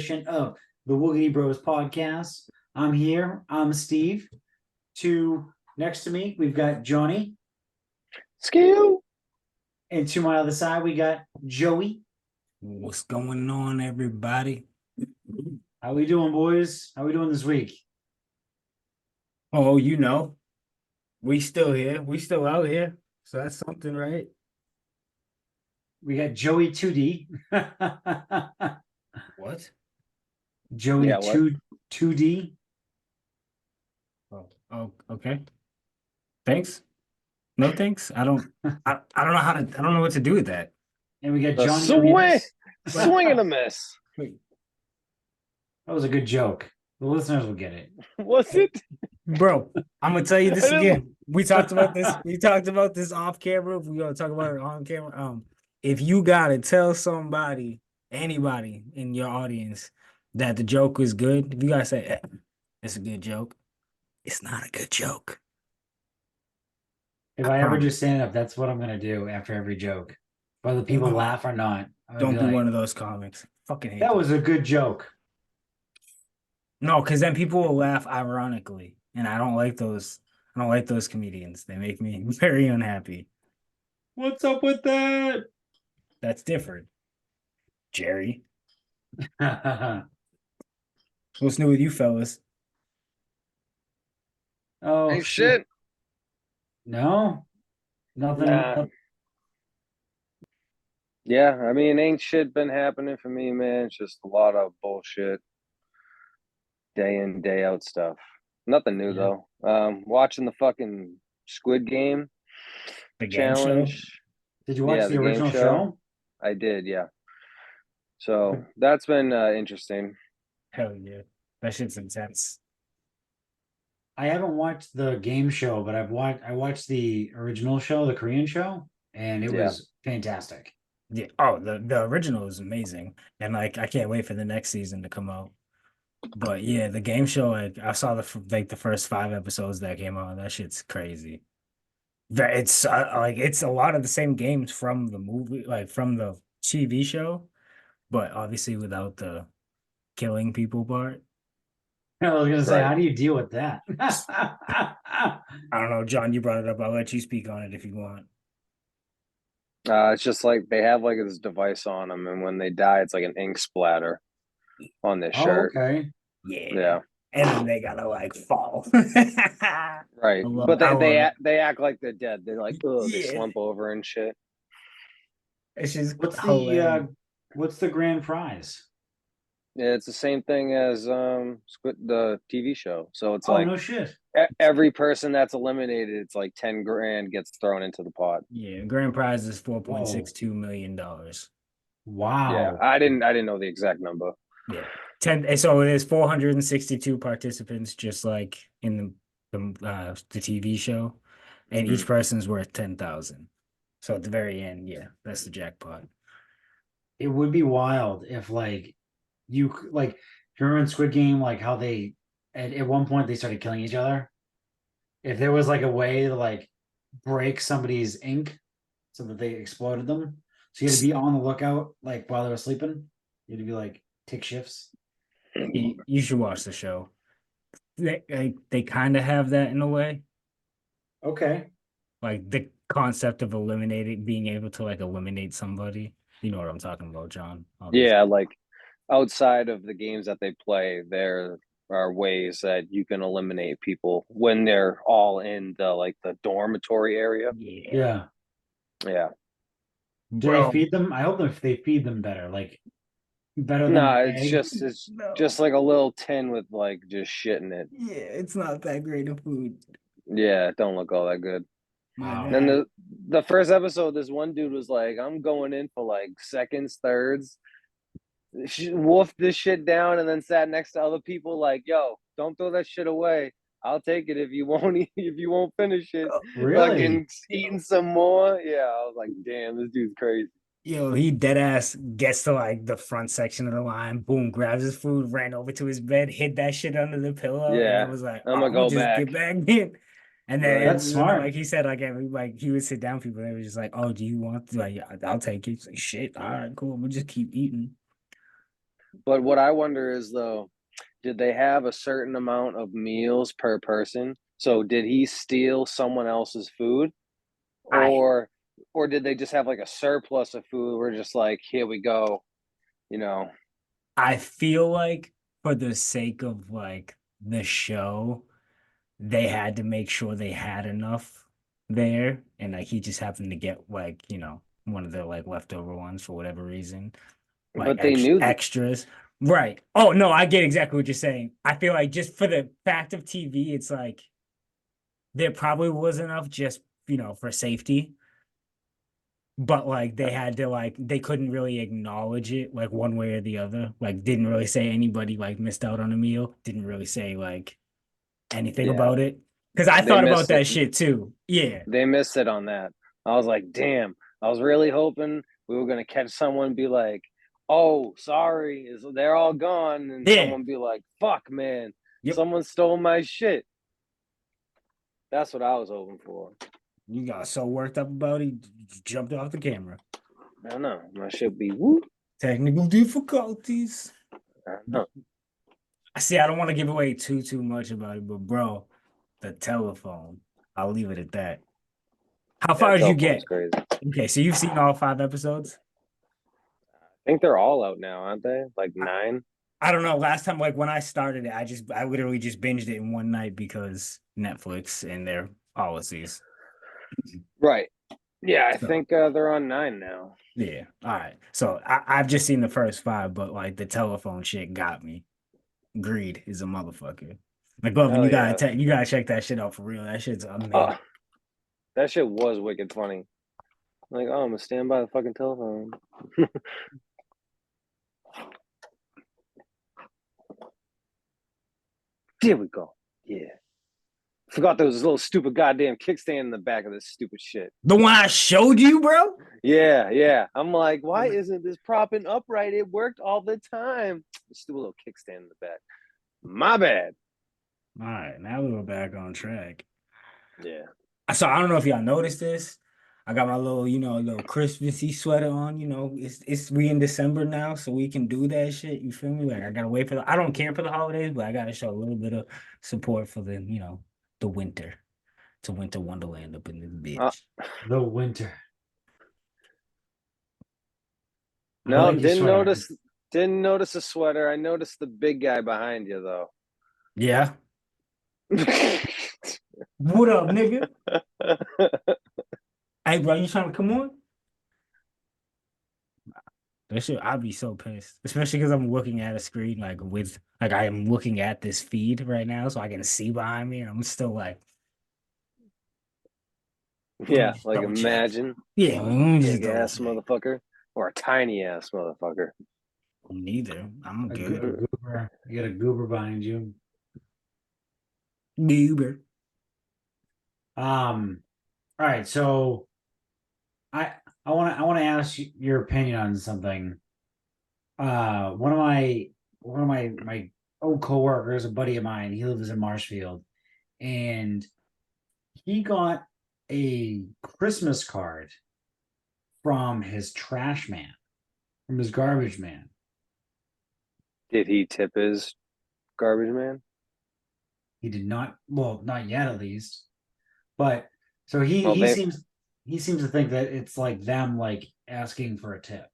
edition of the Woogity Bros podcast. I'm here. I'm Steve. Next to me, we've got Johnny. Skill. And to my other side, we got Joey. What's going on, everybody? How we doing, boys? How we doing this week? Oh, we still here. We still out here. So that's something, right? We got Joey 2D. What? Joey Yeah, what? 2D. Oh, okay. Thanks. No thanks. I don't know what to do with that. And we got The Johnny. swing and a miss. Wait, That was a good joke. The listeners will get it. Was it? bro, I'm gonna tell you this I didn't- again. We talked about this. We talked about this off camera. We're gonna talk about it on camera. If you gotta tell somebody, anybody in your audience, that the joke was good, if you gotta say it's a good joke, it's not a good joke. If I ever just stand up, that's what I'm gonna do after every joke, whether people laugh or not. Don't be one of those comics. Fucking hate that was a good joke. No, because then people will laugh ironically, and I don't like those. I don't like those comedians. They make me very unhappy. What's up with that? That's different. Jerry, Oh, what's new with you fellas? Ain't shit. No, nothing. Nah. Yeah, I mean, ain't shit been happening for me, man. It's just a lot of bullshit. Day in, day out stuff. Nothing new though. Watching the fucking Squid Game The game show? challenge. Did you watch Yeah, the the game original show. show? I did, yeah. So that's been interesting. Hell yeah, that shit's intense. I haven't watched the game show, but I watched the original show, the Korean show, and it was fantastic. Yeah. Oh, the original is amazing, and like I can't wait for the next season to come out. But yeah, the game show, like I saw the first 5 episodes that came out. That shit's crazy. It's like it's a lot of the same games from the movie, like from the TV show, but obviously without the killing people part. I was gonna say, Right. how do you deal with that? I don't know, John. You brought it up. I'll let you speak on it if you want. It's just like they have like this device on them, and when they die, it's like an ink splatter on their shirt. Okay. Yeah. And then they gotta like fall. Right. But they act like they're dead. They're like, oh, they Yeah. slump over and shit. It's just what's the grand prize? Yeah, it's the same thing as the TV show. So it's no shit. every person that's eliminated, it's like 10 grand gets thrown into the pot. Yeah, grand prize is $4.62 million. Wow. Yeah, I didn't know the exact number. Yeah. 10. So there's 462 participants, just like in the TV show, and each person's worth 10,000. So at the very end, yeah, that's the jackpot. It would be wild if you remember in Squid Game, like how they at one point they started killing each other. If there was like a way to like break somebody's ink so that they exploded them, so you had to be on the lookout like while they were sleeping. You had to be like take shifts. You should watch the show. They kind of have that in a way. Okay. Like the concept of being able to like eliminate somebody. You know what I'm talking about, John? Obviously. Yeah, like outside of the games that they play, there are ways that you can eliminate people when they're all in the dormitory area. Yeah. Yeah. Do they feed them? I hope if they feed them better, like better than it's just like a little tin with like just shit in it. Yeah, it's not that great of food. Yeah, it don't look all that good. Wow. And then the first episode, this one dude was like, I'm going in for like seconds, thirds. She wolfed this shit down and then sat next to other people like, yo, don't throw that shit away. I'll take it if you won't finish it. Really? Fucking eating some more. Yeah, I was like, damn, this dude's crazy. Yo, he dead ass gets to like the front section of the line, boom, grabs his food, ran over to his bed, hid that shit under the pillow, Yeah, and it was like, I'm gonna go just back. get back in. And then That's smart. like he said, like he would sit down people, and they were just like, oh, do you want to? Like, yeah, I'll take it. He's like, shit, all right, cool. We'll just keep eating. But what I wonder is though, did they have a certain amount of meals per person? So did he steal someone else's food, I or or did they just have like a surplus of food? We're just like, here we go, you know. I feel like for the sake of like the show, they had to make sure they had enough there, and like he just happened to get like one of the like leftover ones for whatever reason, like But they knew extras. Right. Oh no, I get exactly what you're saying. I feel like just for the fact of TV, it's like there probably was enough just for safety, but like they had to like they couldn't really acknowledge it like one way or the other. Like didn't really say anybody like missed out on a meal. Didn't really say like anything yeah, about it. Because I they thought about missed it. that shit too. Yeah. They missed it on that. I was like, damn. I was really hoping we were gonna catch someone and be like, "Oh, sorry, they're all gone," and Yeah. someone be like, "Fuck, man, Yep. someone stole my shit." That's what I was hoping for. You got so worked up about it, you jumped off the camera. I don't know. My shit be woo. Technical difficulties. I don't know. I see. I don't want to give away too much about it, but bro, the telephone. I'll leave it at that. How Yeah, far did you telephone's get? crazy. I Okay, so you've seen all 5 episodes. think they're all out now, aren't they? Like I, 9. I don't know. Last time, like when I started it, I literally just binged it in one night because Netflix and their policies. Right. Yeah, I So think they're on 9 now. yeah, all right. So I've just seen the first 5, but like the telephone shit got me. Greed is a motherfucker. Like, Glover, Hell yeah. you gotta check that shit out for real. That shit's amazing. Oh, that shit was wicked funny. Like, oh, I'm gonna stand by the fucking telephone. There we go. Yeah. Forgot there was this little stupid goddamn kickstand in the back of this stupid shit. The one I showed you, bro. Yeah, yeah. I'm like, why isn't this propping upright? It worked all the time. Stupid little kickstand in the back. My bad. All right, now we're back on track. Yeah. So I don't know if y'all noticed this. I got my little, little Christmassy sweater on. It's we in December now, so we can do that shit. You feel me? Like I gotta wait for I don't care for the holidays, but I gotta show a little bit of support for the winter. To winter wonderland up in this Uh, bitch. The winter. I no, like your didn't sweater. notice. Didn't notice a sweater. I noticed the big guy behind you though. Yeah. What up, nigga? Hey, bro, you trying to come on? That shit, I'd be so pissed, especially because I'm looking at a screen like I am looking at this feed right now, so I can see behind me, and I'm still like, let me Yeah, just like double check. imagine Yeah, let me just big double ass check. motherfucker or a tiny ass motherfucker. Neither. I'm A good. goober. You got a goober behind you. Goober. All right, so I I want to ask you your opinion on something. One of my old coworkers, a buddy of mine, he lives in Marshfield, and he got a Christmas card from his trash man, from his garbage man. Did he tip his garbage man? He did not, well, not yet at least, but so he Well, he they seems he seems to think that it's like them like asking for a tip.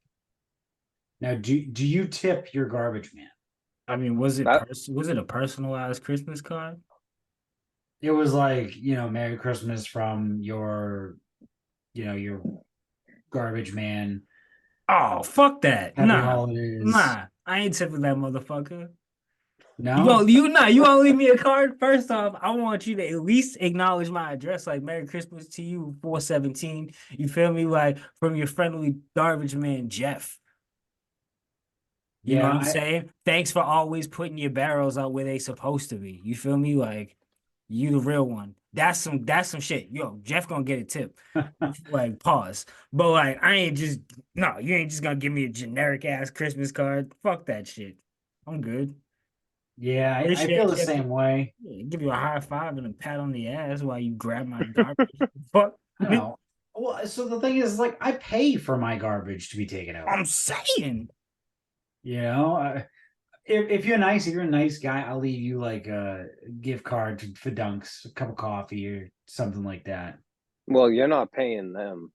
Now, do you tip your garbage man? I mean, that was it a personalized Christmas card? It was like, Merry Christmas from your garbage man. Oh, fuck that. Happy Nah. holidays. Nah. I ain't tipping that motherfucker. No? You gonna leave me a card? First off, I want you to at least acknowledge my address, like Merry Christmas to you, 417. You feel me? Like from your friendly garbage man, Jeff. You know Yeah, what I'm I saying? Thanks for always putting your barrels out where they supposed to be. You feel me? Like you the real one. That's some shit. Yo, Jeff gonna get a tip. Like pause. But like I ain't just no, you ain't just gonna give me a generic ass Christmas card. Fuck that shit. I'm good. yeah, I feel Appreciate the you. same way. Yeah, give you a high five and a pat on the ass while you grab my garbage. Fuck. I don't know. Well, so the thing is, like, I pay for my garbage to be taken out. I'm saying. You know, if you're nice, if you're a nice guy, I'll leave you like a gift card for Dunks, a cup of coffee, or something like that. Well, you're not paying them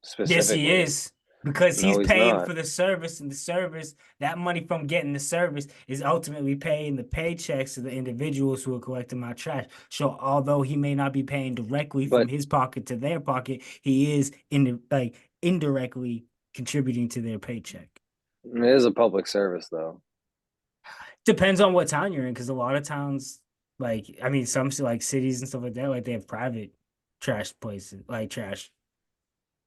Yes, he specifically. is. Because he's No, he's paying not. for the service, and the service, that money from getting the service is ultimately paying the paychecks to the individuals who are collecting my trash. So although he may not be paying directly from But his pocket to their pocket, he is in the, like indirectly contributing to their paycheck. it is a public service, though. Depends on what town you're in, because a lot of towns, like I mean, some like cities and stuff like that, like they have private trash places, like trash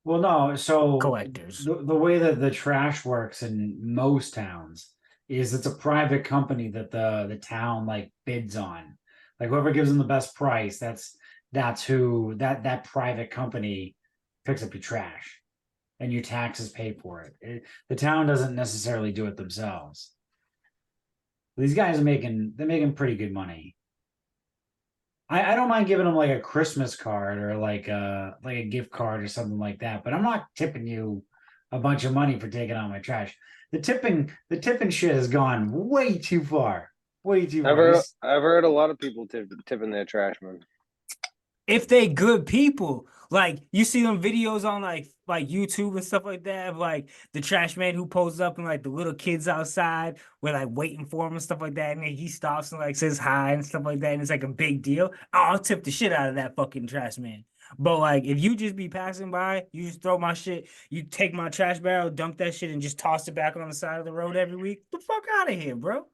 Well, no, so collectors. the way that the trash works in most towns is it's a private company that the town like bids on. Like whoever gives them the best price, that's who that private company picks up your trash and your taxes pay for the town doesn't necessarily do it themselves. These guys are they're making pretty good money. I don't mind giving them like a Christmas card or like a gift card or something like that, but I'm not tipping you a bunch of money for taking out my trash. The tipping shit has gone way too far. Way too I've far. heard, I've heard a lot of people tipping their trash man. If they good people. Like you see them videos on like YouTube and stuff like that of like the trash man who pulls up and like the little kids outside we're like waiting for him and stuff like that, and then he stops and like says hi and stuff like that, and it's like a big deal. I'll tip the shit out of that fucking trash man. But like if you just be passing by, you just throw my shit, you take my trash barrel, dump that shit, and just toss it back on the side of the road every week. The fuck out of here, bro.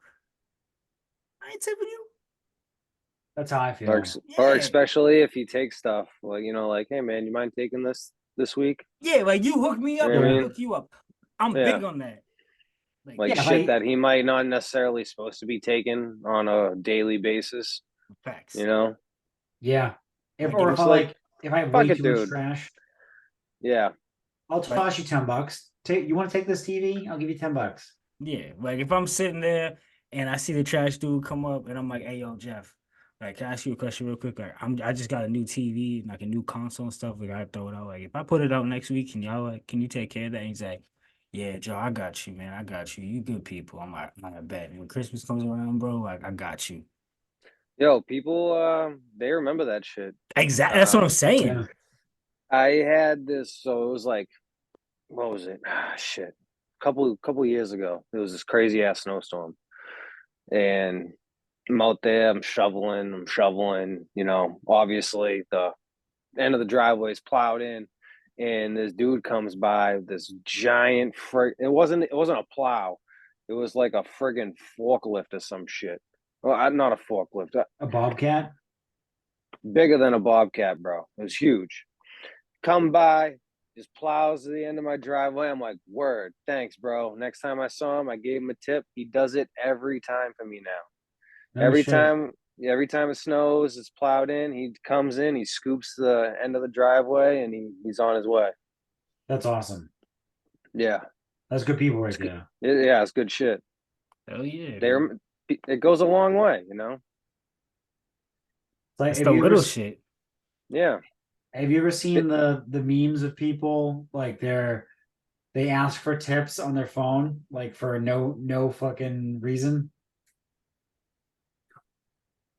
I ain't tipping you. That's how I Or, feel. or Yeah. especially if you take stuff like, like, hey man, you mind taking this week? Yeah, like you hook me You up, know what I I'll Yeah, mean? hook you up. I'm Yeah. big on that. Like Like yeah. If shit I that he might not necessarily supposed to be taking on a daily basis, you facts. know? yeah, if Like or if if I Just like, if I have fuck way it, too much dude. trash, Yeah. I'll like toss you $10. You want to take this TV? I'll give you $10. yeah, like if I'm sitting there and I see the trash dude come up and I'm like, hey yo, Jeff, like can I ask you a question real quick? Like I just got a new TV, like a new console and stuff. Like I throw it out. Like if I put it out next week, can you take care of that? And he's like, yeah, Joe, I got you, man. I got you. You good people. I bet. When Christmas comes around, bro, like I got you. Yo, people they remember that shit. Exactly. That's what I'm Um saying. Yeah, I had this, so it was like, what was it? Ah, shit. Couple years ago. It was this crazy ass snowstorm. And I'm out there, I'm shoveling, obviously the end of the driveway is plowed in, and this dude comes by, this giant it wasn't a plow. It was like a friggin' forklift or some shit. Well, not a forklift, a bobcat. bigger than a bobcat, bro. It was huge. Come by, just plows to the end of my driveway. I'm like, word, thanks, bro. Next time I saw him, I gave him a tip. He does it every time for me now. No Every shit. time, every time it snows, it's plowed in. He comes in, he scoops the end of the driveway, and he's on his way. That's awesome. Yeah, That's good people it's right good. there. Yeah, it's good shit. Hell yeah, man. There, it goes a long way. It's like It's the little shit. Yeah, have you ever seen it, the memes of people like they ask for tips on their phone like for no fucking reason?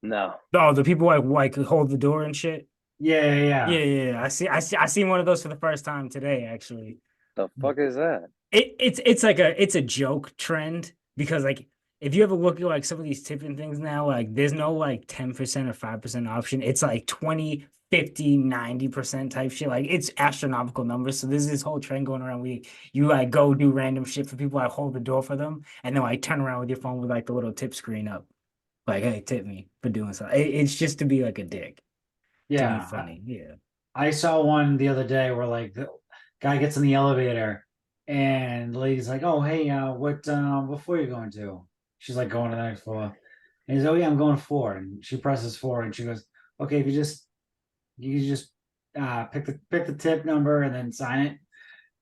no, Oh, the people like hold the door and shit. Yeah, yeah, Yeah, yeah. yeah, yeah. I seen one of those for the first time today, actually. the fuck is that? It's like it's a joke trend because like if you ever look at like some of these tipping things now, like there's no like 10% or 5% option. It's like 20, 50, 90% type shit. Like it's astronomical numbers. So there's this whole trend going around where you like go do random shit for people, like hold the door for them, and then like turn around with your phone with like the little tip screen up. Like, hey, tip me for doing something. It's just to be like a dick, to be Yeah, funny. Yeah. I saw one the other day where like the guy gets in the elevator and the lady's like, "Oh, hey, what floor are you going to?" She's like going to the next floor. And he's, "Oh yeah, I'm going to four." And she presses four and she goes, "Okay, if you just pick the tip number and then sign it."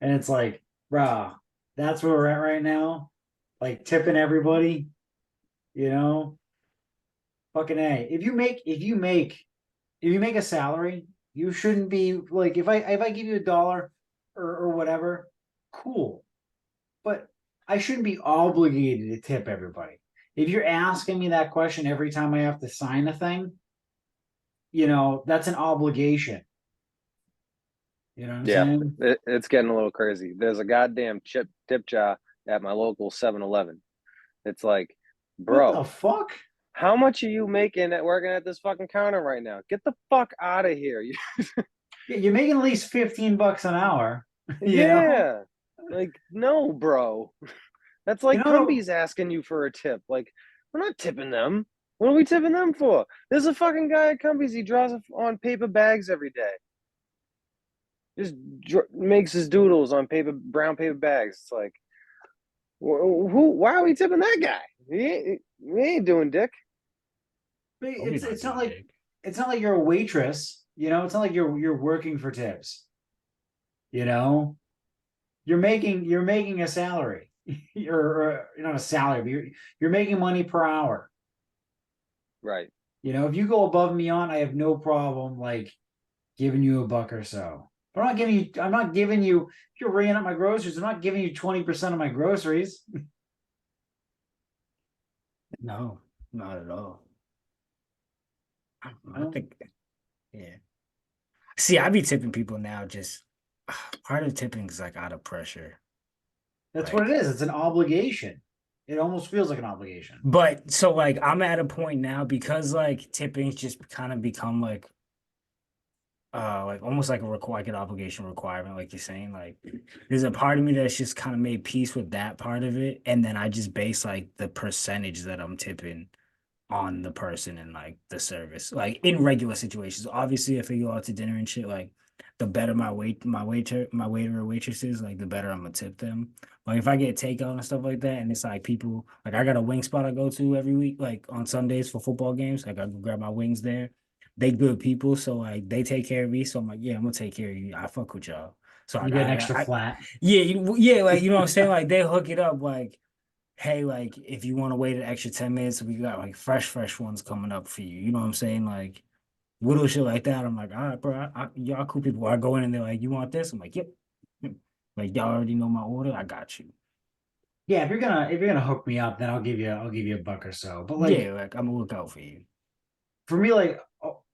And it's like, bruh, that's where we're at right now. Like tipping everybody, you know, fucking A. If you make a salary, you shouldn't be like if I give you $1 or whatever, cool. But I shouldn't be obligated to tip everybody. If you're asking me that question every time I have to sign a thing, that's an obligation. You know what I'm Yeah, saying? it's getting a little crazy. There's a goddamn tip jar at my local 7-Eleven. It's like, What the bro, fuck? how much are you making at working at this fucking counter right now? Get the fuck out of here. Yeah, you're making at least $15 an hour. You know? Yeah. Like, no, bro. That's You like know, Cumbies asking you for a tip. Like, we're not tipping them. What are we tipping them for? There's a fucking guy at Cumbies. He draws on paper bags every day. Just makes his doodles on brown paper bags. It's like, who? Why are we tipping that guy? He ain't doing dick. Hope you're it's not it's not doing like dick. it's not like you're a waitress. It's not like you're working for tips. You know, you're making a salary. Or not a salary, but you're making money per hour. Right. If you go above and beyond, I have no problem like giving you a buck or so. But I'm not giving you if you're ringing up my groceries, I'm not giving you 20% of my groceries. No, not at all. You I know? think, yeah. See, I be tipping people now. Just part of tipping is like out of pressure. That's what it Like, is. It's an obligation. It almost feels like an obligation. but so like I'm at a point now because like tipping's just kind of become like almost like like an obligation requirement, like you're saying. Like there's a part of me that's just kind of made peace with that part of it, and then I just base like the percentage that I'm tipping on the person and like the service. Like in regular situations. Obviously, if I go out to dinner and shit, like the better my waiter or waitress is, like the better I'm gonna tip them. Like if I get takeout and stuff like that, and it's like people like I got a wing spot I go to every week, like on Sundays for football games. Like I go grab my wings there. They good people, so like they take care of me. So I'm like, yeah, I'm gonna take care of you. I fuck with y'all. So You like get an extra I flat. yeah, yeah, like you know what I'm saying? Like they hook it up like hey, like if you want to wait an extra 10 minutes, we got like fresh ones coming up for you. You know what I'm saying? Like little shit like that. I'm like, all right, bro, y'all cool people. I go in and they're like, you want this? I'm like, yep. Like y'all already know my order. I got you. Yeah, if you're gonna hook me up, then I'll give you a buck or so. But like Yeah, like I'm gonna look out for you. for me, like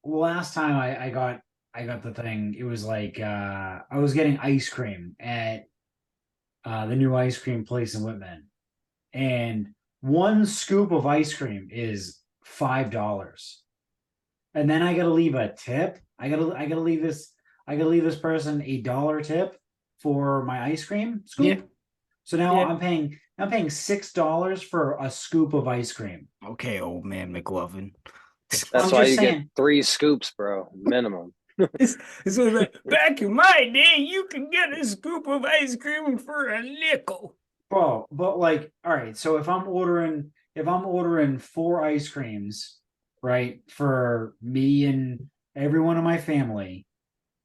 last time I got the thing, it was like I was getting ice cream at the new ice cream place in Whitman, and one scoop of ice cream is $5. And then I gotta leave a tip. I gotta leave this person a dollar tip for my ice cream Yeah, scoop. So now yeah. I'm paying $6 for a scoop of ice cream. Okay, old man McLovin. That's I'm why just you get saying, 3 scoops, bro, minimum. It's like back in my day, you could get a scoop of ice cream for a nickel. bro. But like, all right. So if I'm ordering four ice creams, right, for me and everyone in my family,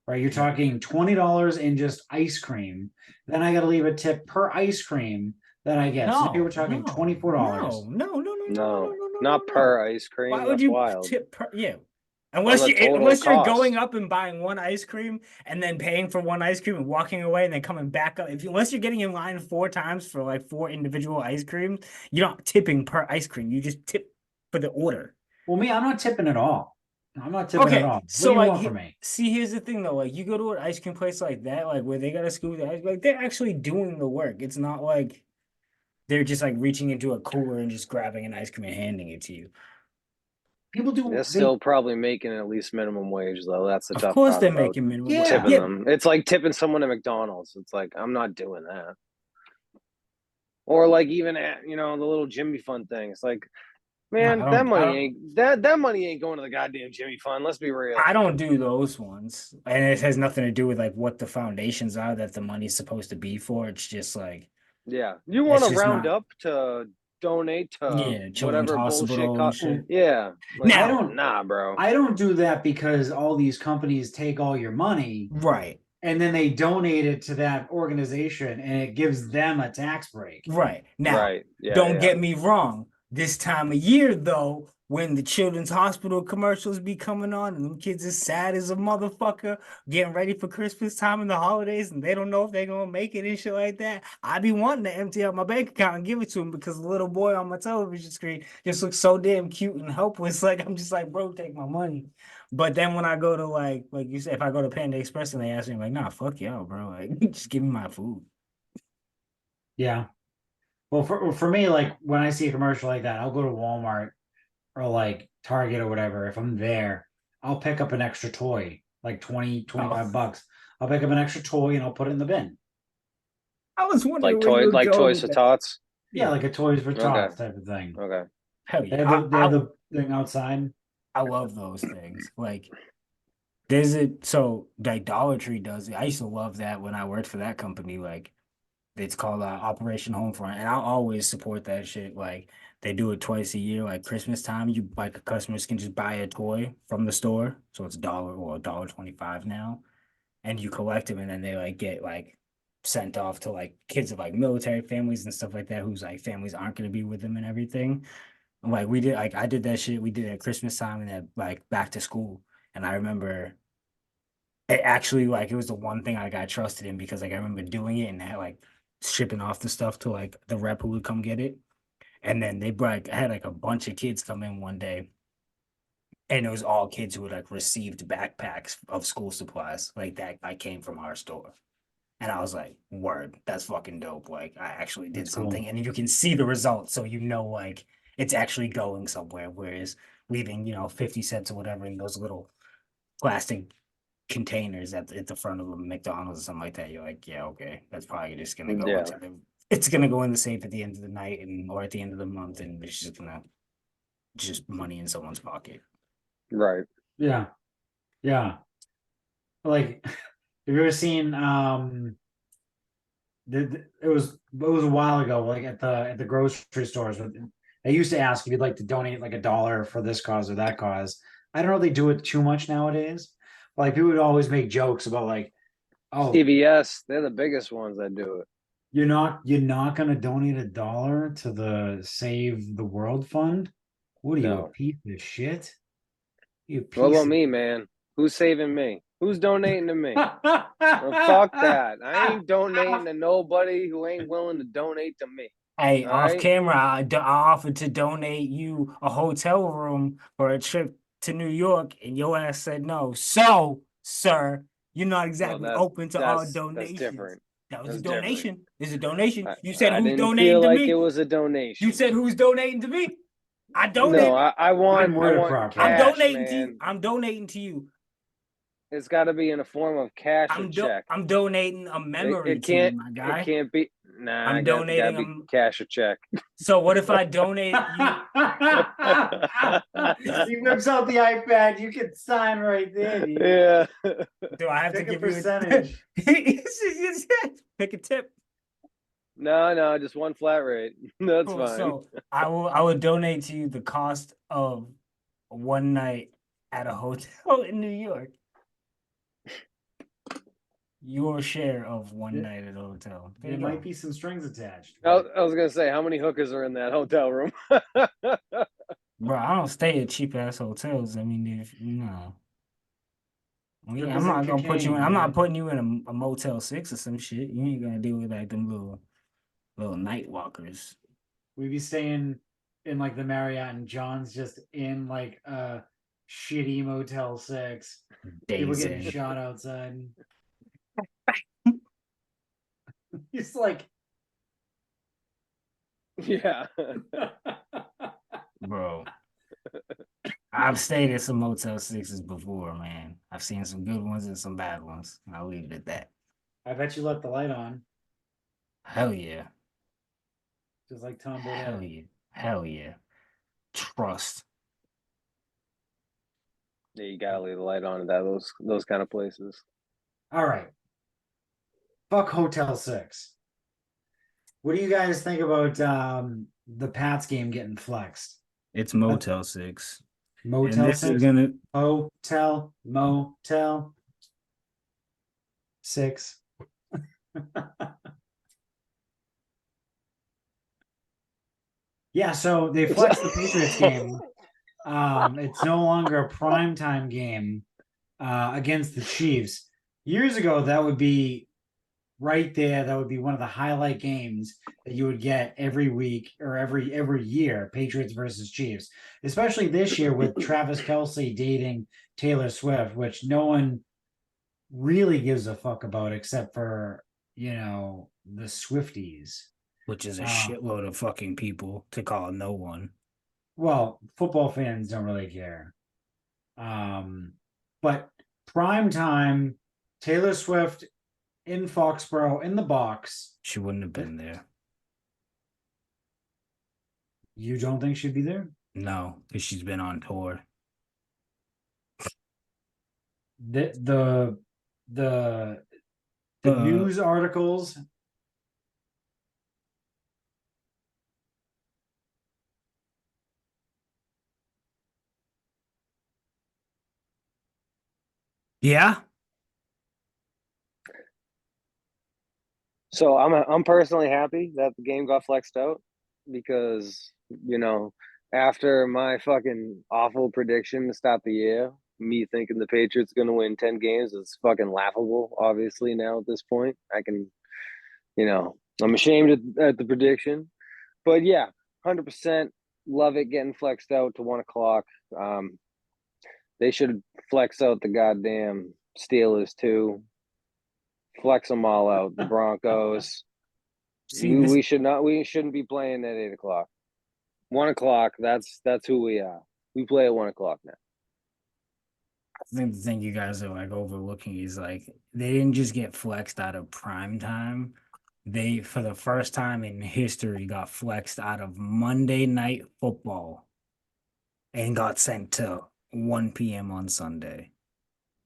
right, you're talking $20 in just ice cream. Then I got to leave a tip per ice cream that I get. So now we're No, talking no, no, $24. no, no, no, no, no, no, No, no, no, no, not no. per ice Why cream. would That's you wild. tip per? Yeah, On the total unless you're going cost. up and buying one ice cream and then paying for one ice cream and walking away and then coming back up. Unless you're getting in line 4 times for like four individual ice creams, you're not tipping per ice cream. You just tip for the order. Well, me, I'm not tipping at all. I'm not tipping at Okay, all. What so do you like, want from me? see, here's the thing though. Like, you go to an ice cream place like that, like where they got to scoop the ice, like they're actually doing the work. It's not like they're just like reaching into a cooler and just grabbing an ice cream and handing it to you. People They're do they still probably making at least minimum wage, though. That's the Of tough course, part they're about making minimum wage. yeah. tipping Yeah, them. It's like tipping someone at McDonald's. It's like, I'm not doing that. Or like even at, the little Jimmy Fund thing. It's like, no, man, that money ain't going to the goddamn Jimmy Fund. Let's be real. I don't do those ones, and it has nothing to do with like what the foundations are that the money's supposed to be for. It's just like Yeah. You want it's to just round not. up to donate to Yeah, Children's whatever bullshit Hospital and shit. yeah. Like, I Now, don't nah, bro. I don't do that because all these companies take all your money right, and then they donate it to that organization and it gives them a tax break. right. Now, Right. Yeah, don't yeah. get me wrong. This time of year, though, when the children's hospital commercials be coming on and them kids is sad as a motherfucker getting ready for Christmas time and the holidays and they don't know if they're gonna make it and shit like that. I be wanting to empty out my bank account and give it to him because the little boy on my television screen just looks so damn cute and helpless. Like I'm just like, bro, take my money. But then when I go to like you said, if I go to Panda Express and they ask me, I'm like, nah, fuck y'all, bro. Like, just give me my food. Yeah. Well, for me, like when I see a commercial like that, I'll go to Walmart or like Target or whatever. If I'm there, I'll pick up an extra toy, like 20, Oh, 25 bucks. I'll pick up an extra toy and I'll put it in the bin. I was wondering where you were like going Toys with for that. Tots. Yeah, Yeah, like a Toys for Okay, Tots type of thing. okay. hell They yeah. have the thing outside. I love those things. Like there's it so like Dollar Tree does it. I used to love that when I worked for that company. Like it's called Operation Homefront, and I always support that shit. Like they do it twice a year, like Christmas time. You like customers can just buy a toy from the store, so it's dollar or $1.25 now, and you collect them, and then they like get like sent off to like kids of like military families and stuff like that, whose like families aren't going to be with them and everything. Like we did, like I did that shit. We did it at Christmas time and then like back to school. And I remember it actually like it was the one thing I got trusted in because like I remember doing it and like shipping off the stuff to like the rep who would come get it. And then they brought like, I had like a bunch of kids come in one day, and it was all kids who had like received backpacks of school supplies like that I came from our store. And I was like, word, that's fucking dope. Like I actually did That's cool. something and you can see the results. So like it's actually going somewhere. Whereas leaving, 50 cents or whatever in those little plastic containers at the front of a McDonald's or something like that, you're like, yeah, okay, that's probably just gonna go Yeah, into it's gonna go in the safe at the end of the night and or at the end of the month, and it's just gonna just money in someone's pocket. right. Yeah, yeah. Like, have you ever seen it was a while ago, like at the grocery stores. They used to ask if you'd like to donate like $1 for this cause or that cause. I don't know if they do it too much nowadays. Like people would always make jokes about like, oh, CVS, they're the biggest ones that do it. you're not gonna donate $1 to the Save the World Fund? What are you, a No. piece of shit? You What piece about of me, man? Who's saving me? Who's donating to me? Well, fuck that. I ain't donating to nobody who ain't willing to donate to me. Hey, All off right? camera, I offered to donate you a hotel room for a trip to New York, and your ass said no. So, sir, you're not Well, exactly that open to our that's donations. different. That was a That's different. donation. It's a donation. I, You said I who's didn't donating feel to like it me? was a You donation. said who's donating to me? I No, donated. Didn't I word it want properly. I'm cash, donating to you. man. I'm donating to you. It's got to be in a form of cash or check. I'm donating a memory to you, my It guy. can't be. Nah, I I'm gotta donating be a. cash or check. So what if I donate you? He whips out the iPad. You can sign right there, dude. Yeah. Do I have to Pick a give you a percentage. pick a tip? No, just one flat rate. That's Cool. fine. So I will donate to you the cost of one night at a hotel in New York. Your share of one There night at a hotel. There there you might go. be some strings attached. I was gonna say, how many hookers are in that hotel room? Bro, I don't stay at cheap ass hotels. I mean, if no. Yeah, I'm Hookers and not gonna put you in. cocaine, I'm not man. putting you in a Motel 6 or some shit. You ain't gonna deal with like them little night walkers. We'd be staying in like the Marriott, and John's just in like a shitty Motel 6. People Days getting in. shot outside. He's like, Yeah. Bro, I've stayed at some Motel 6s before, man. I've seen some good ones and some bad ones. And I'll leave it at that. I bet you left the light on, Hell yeah. just like Tom Hell Bodett. yeah. Hell yeah. Trust. Yeah, you gotta leave the light on at those kind of places. All right. Fuck Hotel 6. What do you guys think about the Pats game getting flexed? It's Motel 6. And Motel this is 6? gonna Hotel, Motel 6. Yeah, so they flexed the Patriots game. It's no longer a primetime game against the Chiefs. Years ago, that would be right there. That would be one of the highlight games that you would get every week or every year. Patriots versus Chiefs, especially this year with Travis Kelsey dating Taylor Swift, which no one really gives a fuck about except for the Swifties. Which is a Uh, shitload of fucking people to call no one. well, football fans don't really care. But prime time, Taylor Swift in Foxborough in the box. She wouldn't have been there. You don't think she'd be there? No, because she's been on tour. The the the Uh, news articles. yeah, So I'm personally happy that the game got flexed out because after my fucking awful prediction to start the year, me thinking the Patriots going to win 10 games is fucking laughable. Obviously now at this point, I'm ashamed at the prediction, but yeah, 100% love it getting flexed out to 1 o'clock. Um, they should flex out the goddamn Steelers too. Flex them all out. The Broncos. see We this. we should not. We shouldn't be playing at 8 o'clock. 1 o'clock. That's who we are. We play at 1 o'clock now. I think the thing you guys are like overlooking is like they didn't just get flexed out of prime time. They, for the first time in history, got flexed out of Monday Night Football and got sent to 1 p.m. on Sunday.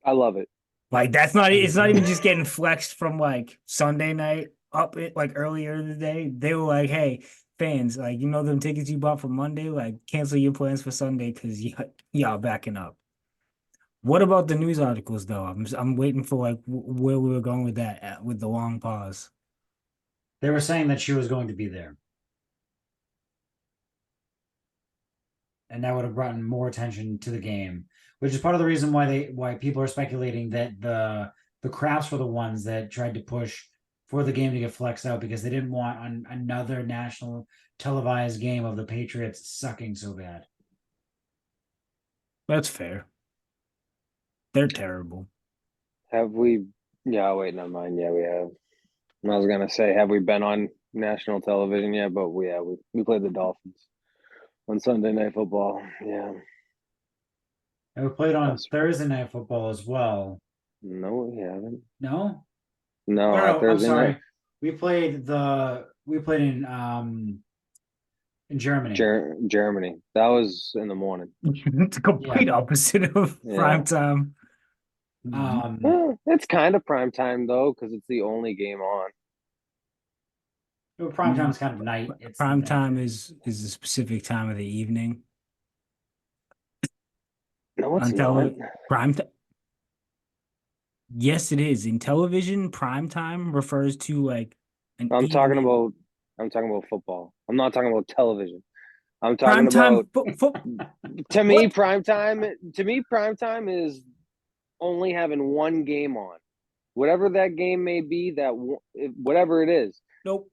I love it. Like that's not it's not even just getting flexed from like Sunday night up it like earlier in the day. They were like, hey, fans, like them tickets you bought for Monday, like cancel your plans for Sunday because y'all backing up. What about the news articles though? I'm waiting for like where we were going with that with the long pause. They were saying that she was going to be there, and that would have brought more attention to the game, which is part of the reason why people are speculating that the Crafts were the ones that tried to push for the game to get flexed out because they didn't want another national televised game of the Patriots sucking so bad. That's fair. They're terrible. Have we? Yeah. Wait. Never mind. Yeah, we have. I was gonna say, have we been on national television yet? But we played the Dolphins on Sunday Night Football. Yeah. And we played on That's Thursday Night Football as well. no, we haven't. No, No, oh our no, I'm Thursday night. sorry. We played in Germany. Germany. That was in the morning. It's a Yeah. complete opposite of Yeah. prime time. Well, it's kind of prime time though, because it's the only game on. Prime time is kind of night. It's Prime night. time is a specific time of the evening. No, it's On not. prime time. Yes, it is. In television, prime time refers to like an I'm talking evening. about. I'm talking about football. I'm not talking about television. I'm talking Prime time about. foot. To me, What? prime time. To me, prime time is only having one game on. Whatever that game may be, whatever it is, Nope.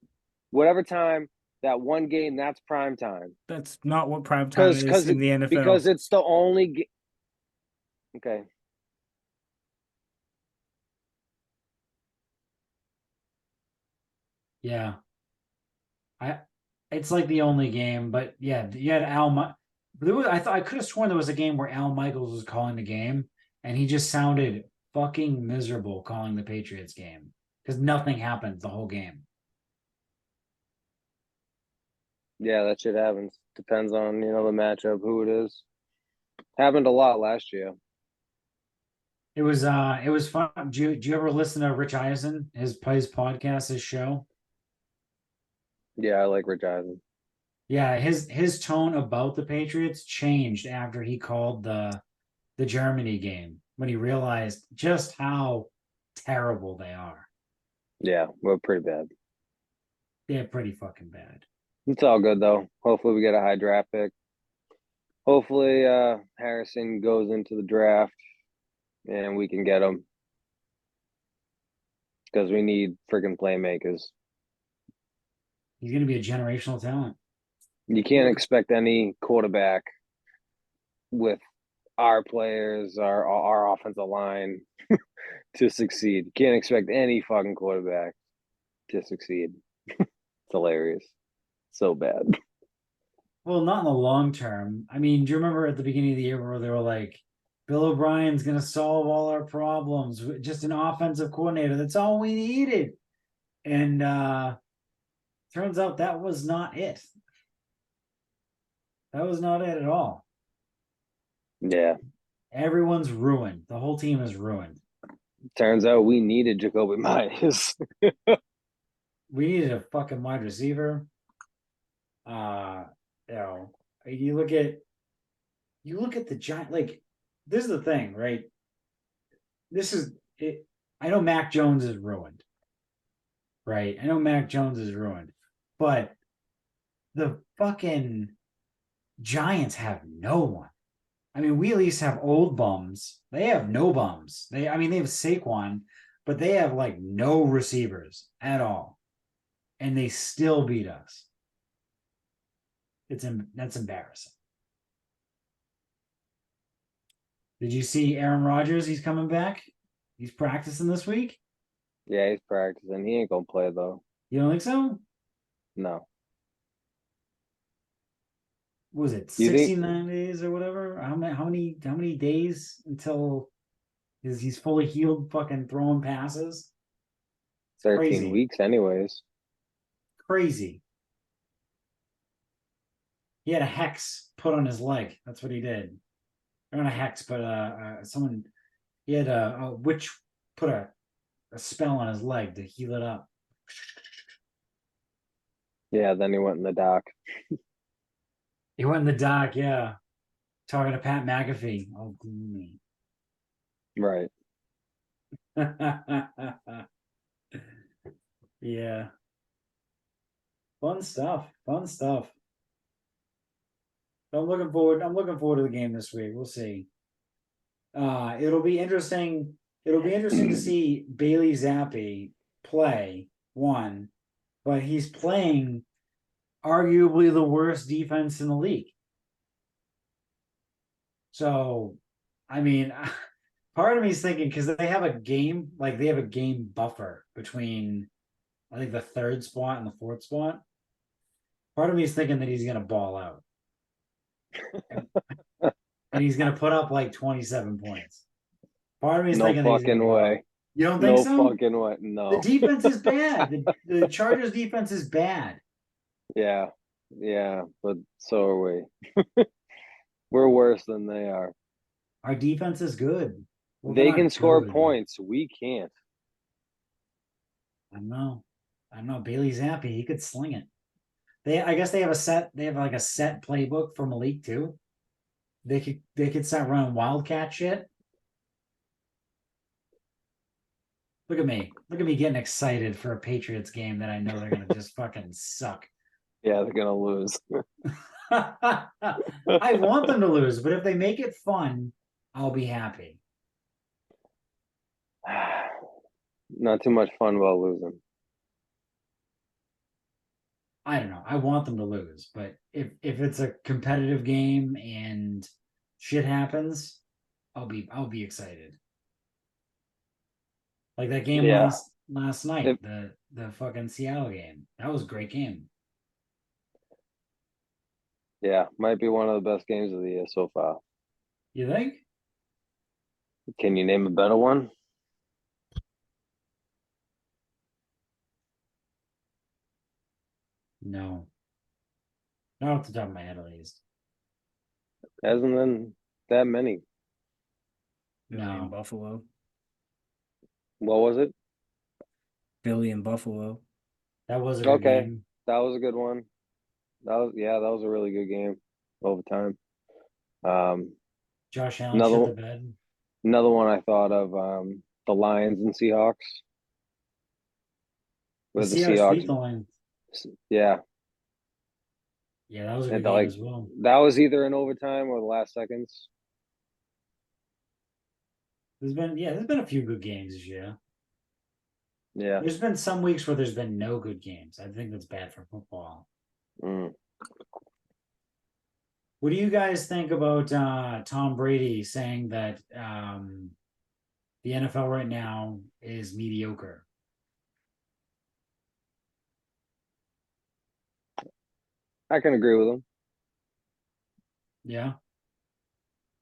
whatever time that one game, that's prime time. That's not what prime time Because is because in the NFL. because it's the only. Okay. Yeah. I it's like the only game, but yeah, you had there was I thought I could have sworn there was a game where Al Michaels was calling the game and he just sounded fucking miserable calling the Patriots game because nothing happened the whole game. Yeah, that shit happens. Depends on the matchup, who it is. Happened a lot last year. It was fun. Do you ever listen to Rich Eisen, his podcast, his show? Yeah, I like Rich Eisen. Yeah, his tone about the Patriots changed after he called the Germany game when he realized just how terrible they are. Yeah, we're pretty bad. They're pretty fucking bad. It's all good though. Hopefully we get a high draft pick. Hopefully, Harrison goes into the draft and we can get him because we need freaking playmakers. He's going to be a generational talent. You can't expect any quarterback with our players, our offensive line to succeed. You can't expect any fucking quarterback to succeed. It's hilarious. So bad. Well, not in the long term. I mean, do you remember at the beginning of the year where they were like, Bill O'Brien's going to solve all our problems, just an offensive coordinator. That's all we needed. And turns out that was not it. That was not it at all. Yeah. Everyone's ruined. The whole team is ruined. Turns out we needed Jacoby Myers. We needed a fucking wide receiver. You know, you look at the Giant. Like, this is the thing, right? This is it. I know Mac Jones is ruined, right? I know Mac Jones is ruined, but the fucking Giants have no one. I mean, we at least have old bums. They have no bums. I mean, they have Saquon, but they have like no receivers at all, and they still beat us. That's embarrassing. Did you see Aaron Rodgers? He's coming back. He's practicing this week. Yeah, he's practicing. He ain't gonna play though. You don't think so? No. What was it You think 69 days or whatever? How many days until he's fully healed fucking throwing passes? 13 Crazy. weeks anyways? Crazy. He had a hex put on his leg. That's what he did. Not a hex, but someone he had a witch put a spell on his leg to heal it up. Yeah, then he went in the dock. He went in the dock, yeah, talking to Pat McAfee. Oh, gloomy. Right. Yeah. Fun stuff. Fun stuff. I'm looking forward to the game this week. We'll see. It'll be interesting. It'll be interesting to see Bailey Zappi play one, but he's playing arguably the worst defense in the league. So, I mean, part of me is thinking because they have a game, like they have a game buffer between, I think, the third spot and the fourth spot. Part of me is thinking that he's going to ball out and he's going to put up like 27 points. Part of me is No thinking that he's going to fucking go out. way. You don't think No so? fucking way. The No. defense is bad. The Chargers defense is bad. Yeah. Yeah, but so are we. We're worse than they are. Our defense is good. Well, they're They can not score good. points. We can't. I don't know. I don't know. Bailey Zappi, he could sling it. I guess they have a set. They have like a set playbook for Malik too. They could start running wildcat shit. Look at me. Look at me getting excited for a Patriots game that I know they're gonna just fucking suck. Yeah, they're gonna lose. I want them to lose, but if they make it fun, I'll be happy. Not too much fun while losing. I don't know. I want them to lose, but if it's a competitive game and shit happens, I'll be excited. Like that game Yeah. last night, If, the fucking Seattle game. That was a great game. yeah, might be one of the best games of the year so far. You think? Can you name a better one? No. Not off the top of my head, at least. Hasn't been that many. Philly and No. Buffalo. What was it? Philly and Buffalo. That was a good Okay, game. that was a good one. That was a really good game. Overtime. Josh Allen shit Another the bed. another one I thought of. The Lions and Seahawks. The With the Seahawks beat Seahawks, the Lions. yeah, Yeah, that was a And good game like as well. that was either in overtime or the last seconds. There's been a few good games this year. Yeah. There's been some weeks where there's been no good games. I think that's bad for football. Mm. What do you guys think about Tom Brady saying that the NFL right now is mediocre? I can agree with him. Yeah,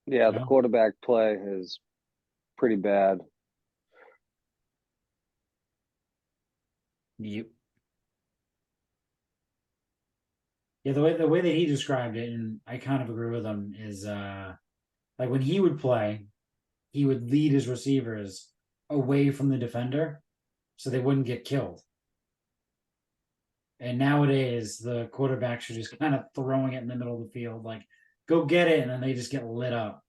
Yeah, the yeah, quarterback play is pretty bad. yep. Yeah, the way that he described it, and I kind of agree with him, is like when he would play, he would lead his receivers away from the defender so they wouldn't get killed. And nowadays, the quarterbacks are just kind of throwing it in the middle of the field, like, go get it. And then they just get lit up,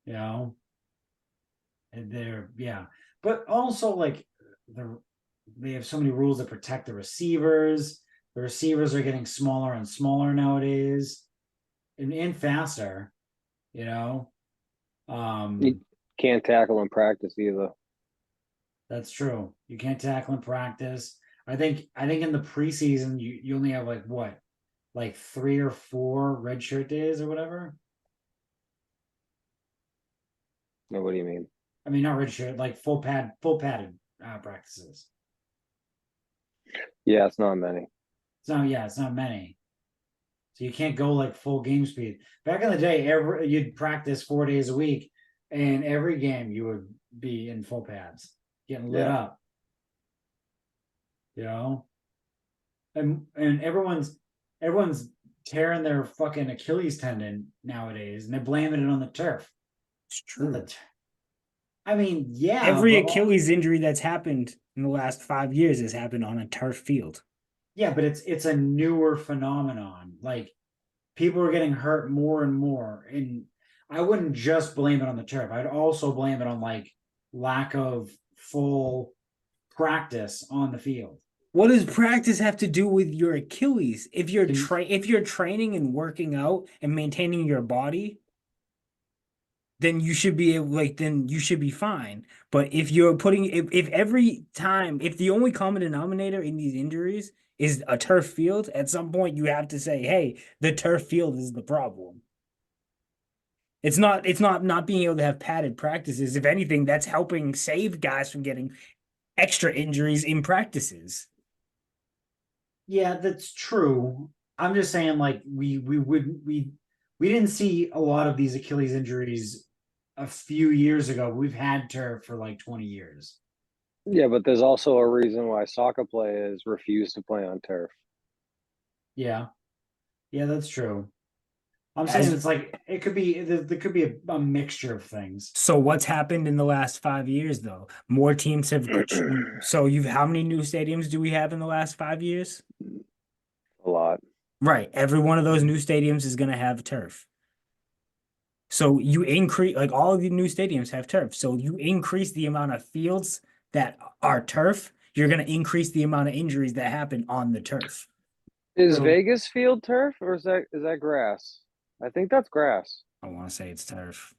you know? And they're, yeah. But also, like, they have so many rules that protect the receivers. The receivers are getting smaller and smaller nowadays and faster, you know? You Um, can't tackle in practice either. that's true. You can't tackle in practice. I think in the preseason you only have like what, like 3 or 4 red shirt days or whatever. No, what do you mean? I mean, not red shirt, like full padded practices. Yeah, it's not many. So yeah, it's not many. So you can't go like full game speed. Back in the day, you'd practice 4 days a week, and every game you would be in full pads, getting lit Yeah. up. You know, and everyone's tearing their fucking Achilles tendon nowadays, and they're blaming it on the turf. It's Not true. the. I mean, yeah, Every but Achilles injury that's happened in the last 5 years has happened on a turf field. yeah, but it's a newer phenomenon. Like people are getting hurt more and more, and I wouldn't just blame it on the turf. I'd also blame it on like lack of full practice on the field. What does practice have to do with your Achilles? Can If you're training and working out and maintaining your body, then you should be able, like then you should be fine. But if you're putting if every time if the only common denominator in these injuries is a turf field, at some point you have to say, hey, the turf field is the problem. It's not being able to have padded practices. If anything, that's helping save guys from getting extra injuries in practices. Yeah, that's true. I'm just saying, like we didn't see a lot of these Achilles injuries a few years ago. We've had turf for like 20 years. Yeah, but there's also a reason why soccer players refuse to play on turf. Yeah, yeah, that's true. I'm saying As it's like it could be there could be a mixture of things. So what's happened in the last 5 years though? More teams have so you've how many new stadiums do we have in the last 5 years? A lot. Right. Every one of those new stadiums is going to have turf. So you increase like all of the new stadiums have turf. So you increase the amount of fields that are turf, you're going to increase the amount of injuries that happen on the turf. Is So Vegas field turf or is that grass? I think that's grass. I want to say it's turf.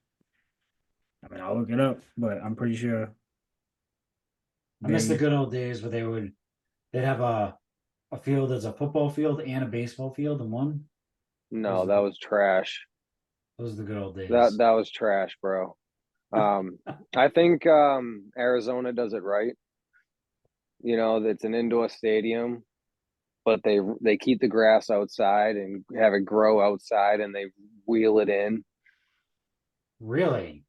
I mean, I'll look it up, but I'm pretty sure I miss the Vegas. good old days where they'd have a field as a football field and a baseball field in one. No, Those are that the was trash. those are the good old That days. that was trash, bro. Um, I think Arizona does it right. It's an indoor stadium, but they keep the grass outside and have it grow outside, and they wheel it in. Really?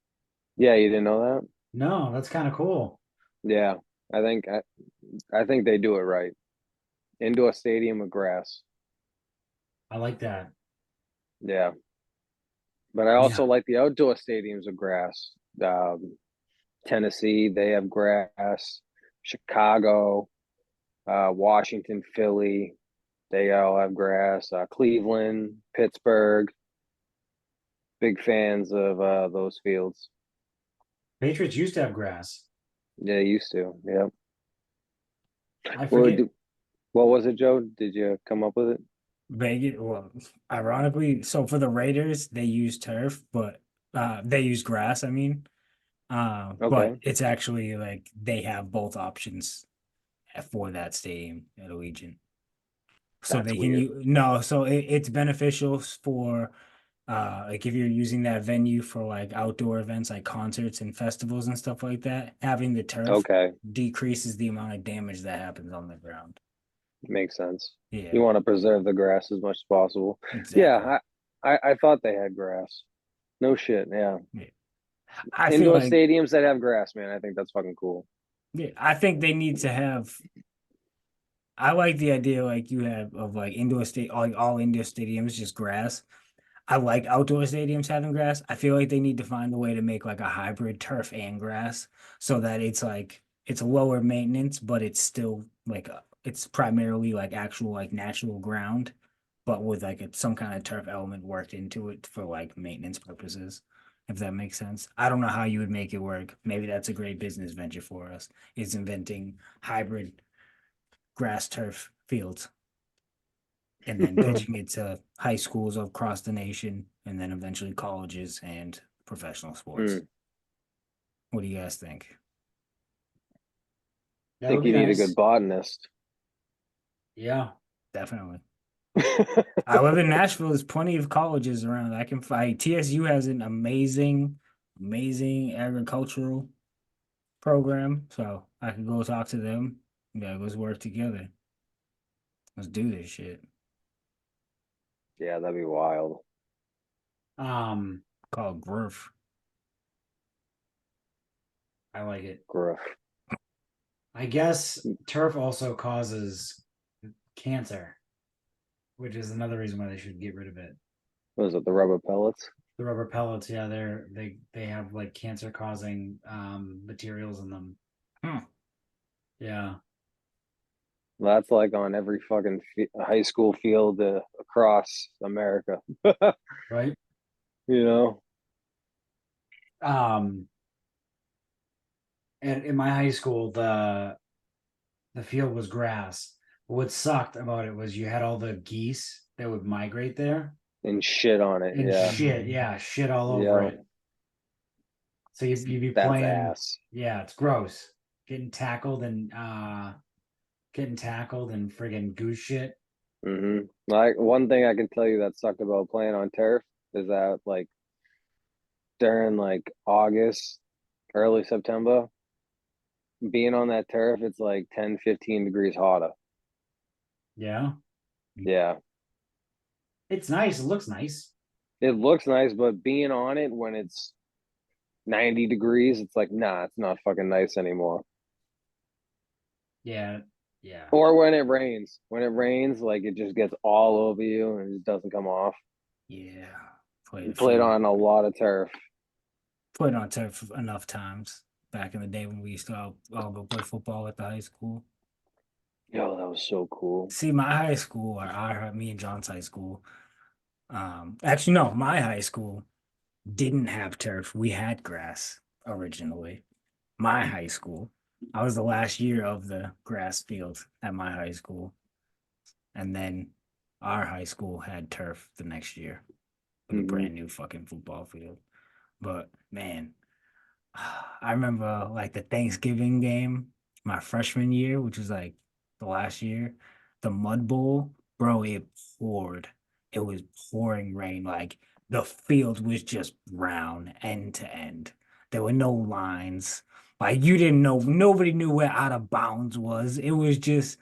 Yeah, you didn't know that? No, that's kind of cool. Yeah, I think I think they do it right. Indoor stadium with grass. I like that. Yeah, but I Yeah. also like the outdoor stadiums with grass. Tennessee, they have grass. Chicago, Washington, Philly, they all have grass. Cleveland, Pittsburgh, big fans of those fields. Patriots used to have grass. Yeah, used to. Yeah. I Well, forget. what was it, Joe? Did you come up with it? Vegas, well, ironically, so for the Raiders, they use turf, but they use grass, I mean. But Okay, it's actually like they have both options for that stadium at Allegiant. So that's they can weird. you no, so it's beneficial for like if you're using that venue for like outdoor events like concerts and festivals and stuff like that, having the turf Okay, decreases the amount of damage that happens on the ground. makes sense. You Yeah, want to preserve the grass as much as possible. exactly. Yeah, I thought they had grass. No shit. Yeah, Yeah. I feel indoor like stadiums that have grass, man. I think that's fucking cool. yeah, I think they need to have I like the idea like you have of like indoor state all indoor stadiums just grass. I like outdoor stadiums having grass. I feel like they need to find a way to make like a hybrid turf and grass so that it's like it's lower maintenance, but it's still like it's primarily like actual like natural ground, but with like some kind of turf element worked into it for like maintenance purposes, if that makes sense. I don't know how you would make it work. Maybe that's a great business venture for us. Is inventing hybrid grass turf fields and then pitching it to high schools across the nation and then eventually colleges and professional sports. Mm. What do you guys think? That would Think be you need a good nice. botanist. Yeah. Definitely. I live in Nashville. There's plenty of colleges around. I can find TSU has an amazing agricultural program. So I can go talk to them. Yeah, let's work together. Let's do this shit. Yeah, that'd be wild. Um, Called growth. I like it. Gruff. I guess turf also causes cancer, which is another reason why they should get rid of it. What is it? The rubber pellets? The rubber pellets, yeah, they have like cancer causing materials in them. Hmm. Yeah, That's like on every fucking high school field across America. right. You know? Um, and in my high school, the field was grass. What sucked about it was you had all the geese that would migrate there And shit on it. and Yeah. shit, yeah, shit all over Yeah. it. So you'd be That's playing, ass. yeah, it's gross. Getting tackled and friggin' goose shit. Like one thing I can tell you that sucked about playing on turf is that like during like August, early September, being on that turf, it's like 10, 15 degrees hotter. Yeah. Yeah. It's nice. It looks nice. It looks nice, but being on it when it's 90 degrees, it's like, nah, it's not fucking nice anymore. Yeah. Yeah. Or when it rains. When it rains, like it just gets all over you and it doesn't come off. Yeah. Played a Played few. on a lot of turf. Played on turf enough times back in the day when we used to all go play football at the high school. Yo, that was so cool. See, my high school, or me and John's high school, actually, no, my high school didn't have turf. We had grass originally. My high school, I was the last year of the grass field at my high school. And then our high school had turf the next year with a Hmm. brand new fucking football field. But man, I remember like the Thanksgiving game my freshman year, which was like the last year, the Mud Bowl, bro, it poured. It was pouring rain. Like the field was just brown end to end. There were no lines. Like you didn't know, nobody knew where out of bounds was. It was just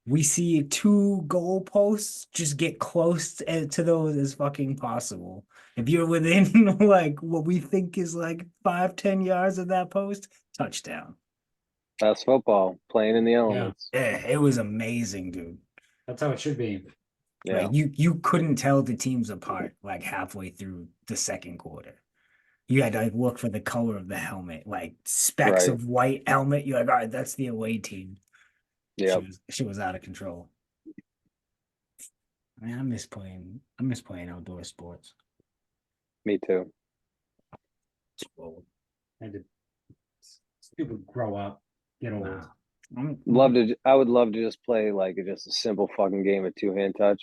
we see two goalposts, just get close to those as fucking possible. If you're within like what we think is like 5, 10 yards of that post, touchdown. That's football, playing in the Yeah. elements. Yeah, it was amazing, dude. That's how it should be. Yeah. Like you couldn't tell the teams apart like halfway through the second quarter. You had to like look for the color of the helmet, like specks Right. of white helmet. You're like, all right, that's the away team. Yep. She was out of control. Man, I miss playing outdoor sports. Me too. Whoa. And to stupid grow up, get old. Nah. I'm I would love to just play like just a simple fucking game of two-hand touch.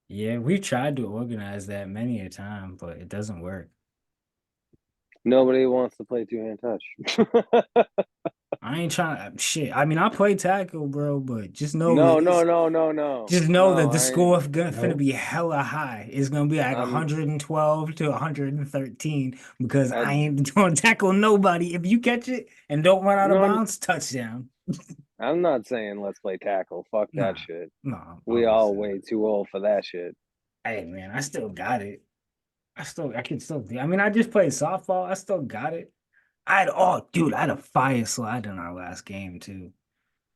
Yeah, we've tried to organize that many a time, but it doesn't work. Nobody wants to play two-hand touch. I ain't trying shit. I mean, I play tackle, bro, but No, no, no, no, no, just know that no. the I ain't. score is gonna finna Nope. be hella high. It's gonna be like I'm. 112 to 113 because I, I ain't gonna tackle nobody. If you catch it and don't run out of no, bounds, touchdown. I'm not saying let's play tackle. Fuck that Nah, shit. nah, We all obviously not. way too old for that shit. Hey man, I still got it. I can still do. I mean, I just played softball. I still got it. Dude, I had a fire slide in our last game too.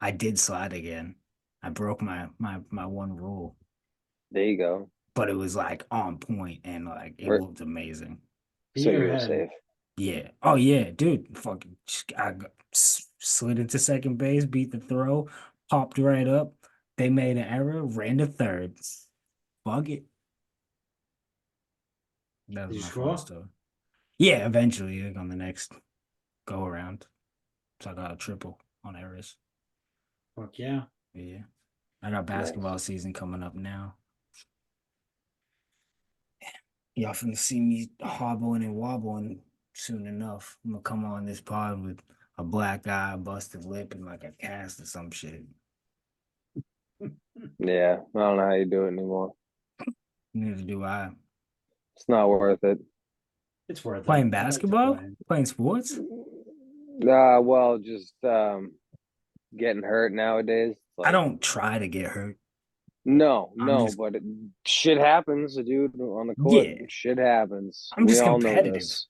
I did slide again. I broke my one rule, There you go. but it was like on point and like it We're, looked amazing. so you were Peterhead. safe. Yeah. Oh yeah, dude. Fucking, slid into second base, beat the throw, popped right up. They made an error, ran to third. Fuck it. That was Did you my fun score? story. Yeah, eventually, like on the next go around. So I got a triple on errors. Fuck yeah. Yeah. I got Nice. basketball season coming up now. Y'all finna see me hobbling and wobbling soon enough. I'm gonna come on this pod with a black eye, busted lip, and like a cast or some shit. Yeah, I don't know how you do it anymore. Neither do I. It's not worth it. It's worth it. Playing I like to basketball? play. Playing sports? Well, just getting hurt nowadays. I Like, don't try to get hurt. no, I'm no, just but shit happens, dude. On the court, yeah, shit happens. I'm We just all know competitive. this.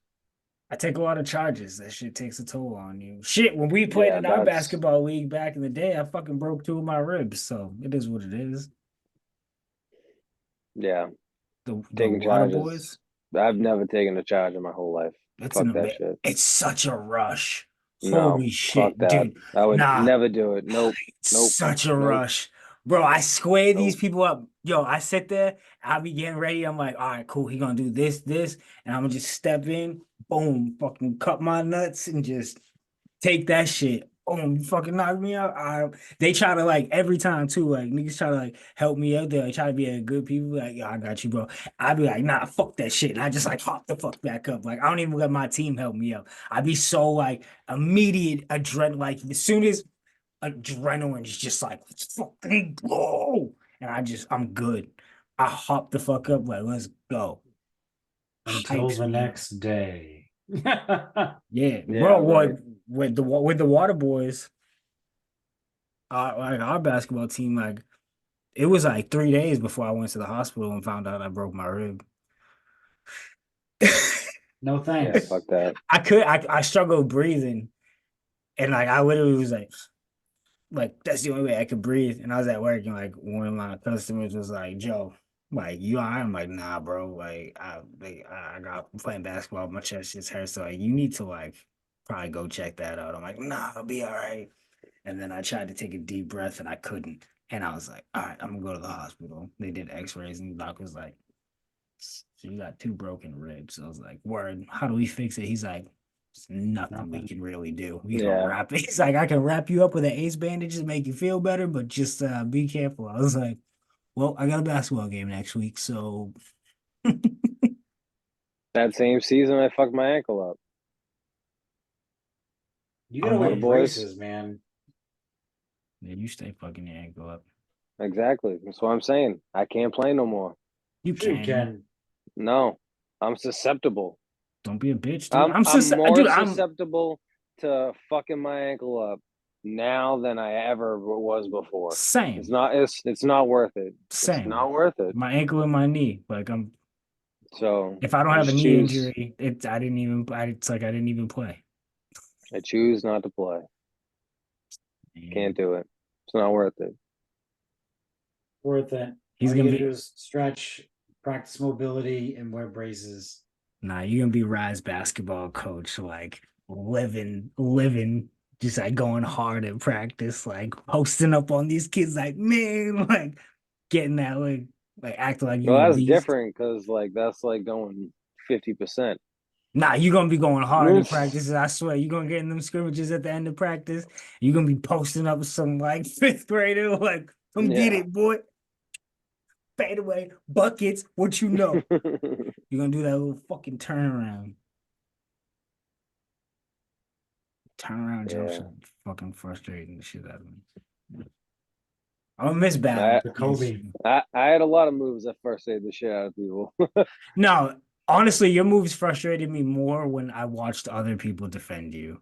I take a lot of charges. That shit takes a toll on you. Shit, when we played Yeah, in our that's basketball league back in the day, I fucking broke two of my ribs. So it is what it is. yeah. The Taking water boys. charges. I've never taken a charge in my whole life. That's Fuck that shit. it's such a rush. No, Holy fuck shit, that. dude. I would Nah, never do it. Nope, nope, such a nope, rush. Bro, I square these nope. people up. Yo, I sit there, I'll be getting ready. I'm like, all right, cool. He gonna do this, and I'm gonna just step in, boom, fucking cut my nuts and just take that shit. Boom, you fucking knock me out. They try to like every time too, like niggas try to like help me out. They like try to be a good people. Like, yo, I got you, bro. I'd be like, nah, fuck that shit. And I just like hop the fuck back up. Like, I don't even let my team help me out. I'd be so like immediate adrenaline. Like as soon as adrenaline is just like, let's fucking go. And I'm good. I hop the fuck up, like, let's go. Until Hype the speed. next day. Yeah, Yeah, bro. right. What with the water boys, like our basketball team, like it was like 3 days before I went to the hospital and found out I broke my rib. No Yeah, thanks. fuck that. I struggled breathing, and like I literally was like that's the only way I could breathe. And I was at work, and like one of my customers was like, "Joe, like you all right?" I'm like, "Nah, bro. I got playing basketball. My chest just hurts. So like, you need to like probably go check that out." I'm like, "Nah, I'll be all right." And then I tried to take a deep breath and I couldn't. And I was like, "All right, I'm gonna go to the hospital." They did X-rays, and the doc was like, "So you got two broken ribs." So I was like, "Word, how do we fix it?" He's like, "There's nothing we Nothing. can really do. We gonna Yeah, wrap it." He's like, "I can wrap you up with an ace bandage to make you feel better, but just be careful." I was like, "Well, I got a basketball game next week, so that same season I fucked my ankle up. You oh gotta Water wear yeah, boys. braces, man. yeah, you stay fucking your ankle up. Exactly. That's what I'm saying. I can't play no more. You Sure you can. can. No, I'm susceptible. Don't be a bitch, dude. I'm more Dude. I'm susceptible to fucking my ankle up now than I ever was before. same, It's not worth it. It's same. not worth it. My ankle and my knee, like I'm So if I don't I have a just knee choose injury, it's like I didn't even play. I choose not to play. And Can't do it. It's not worth it. Worth it. he's All you gonna gotta do be is stretch, practice mobility, and wear braces. nah, you're gonna be Rise basketball coach, like living, just like going hard at practice, like posting up on these kids, like man, like getting that like acting like you a Well, that's beast. different because like that's like going 50%. Nah, you're gonna be going hard in practice. I swear, you're gonna get in them scrimmages at the end of practice. You're gonna be posting up with some like fifth grader, like, come get Yeah. it, boy. fadeaway, buckets. What you know? You're gonna do that little fucking turnaround. Turnaround jump Yeah. shot. Fucking frustrating the shit out of me. I'm gonna miss I, battle. The Yes. Kobe. I had a lot of moves that frustrated the shit out of people. No, honestly, your moves frustrated me more when I watched other people defend you.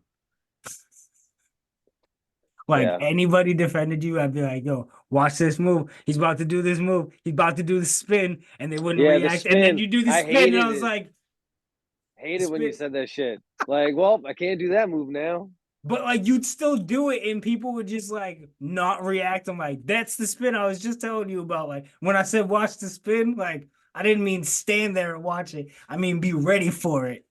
Like Yeah. anybody defended you, I'd be like, yo, watch this move. He's about to do this move. He's about to do the spin, and they wouldn't Yeah, the react. And then spin. you do the I spin, and I hated was it. like, Hated when you spin. said that shit. Like, well, I can't do that move now. But like you'd still do it, and people would just like not react. I'm like, that's the spin I was just telling you about. Like when I said watch the spin, like I didn't mean stand there and watch it. I mean be ready for it.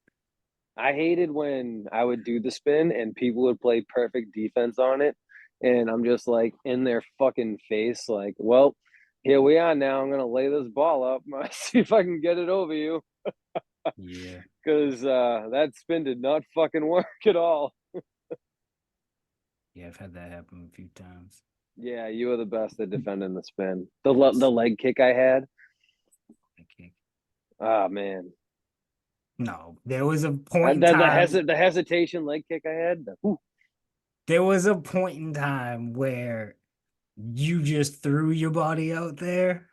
I hated when I would do the spin and people would play perfect defense on it. And I'm just like in their fucking face, like, well, here we are now. I'm gonna lay this ball up. See if I can get it over you. Yeah. Because that spin did not fucking work at all. Yeah, I've had that happen a few times. Yeah, you were the best at defending the spin. The leg kick I had. Okay. Oh man. No, there was a point in The hesitation leg kick I had. there was a point in time where you just threw your body out there.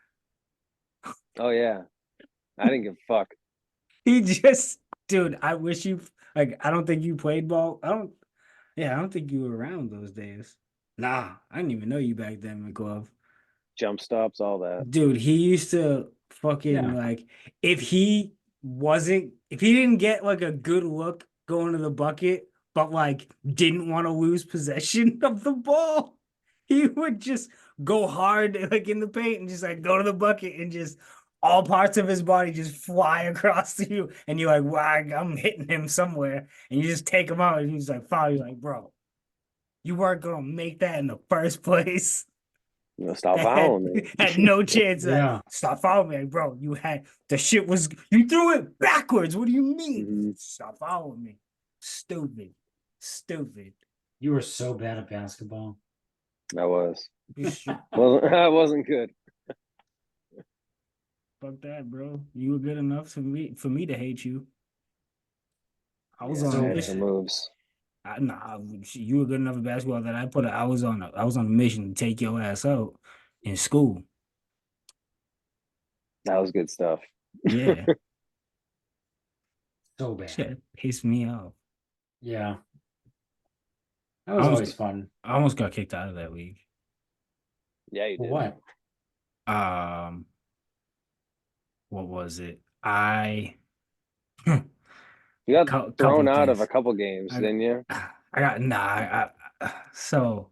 Oh yeah. I didn't give a fuck. He just, dude, I wish you like I don't think you played ball. I don't think you were around those days. Nah, I didn't even know you back then, McGlove. Jump stops, all that. Dude, he used to fucking Yeah. like if he didn't get like a good look going to the bucket, but like didn't want to lose possession of the ball, he would just go hard like in the paint and just like go to the bucket and just all parts of his body just fly across to you, and you're like, wow, I'm hitting him somewhere, and you just take him out, and he's like, foul. You're like, bro, you weren't gonna make that in the first place. You know, stop That had following had me. no chance. Like, Yeah. stop following me, like, bro. You had the shit was you threw it backwards. What do you mean? Hmm. Stop following me. Stupid, stupid. You were so bad at basketball. I was. You should, I wasn't good. fuck that, bro. You were good enough for me to hate you. I was Yeah, I on a So had some bad. mission. moves. Nah, you were good enough at basketball that I was on a mission to take your ass out in school. That was good stuff. Yeah, So bad. shit pissed me off. Yeah. That I was almost always fun. I almost got kicked out of that league. Yeah, you For did. what? Um, what was it? I You got couple thrown out of a things. couple games, I didn't you? I got nah. So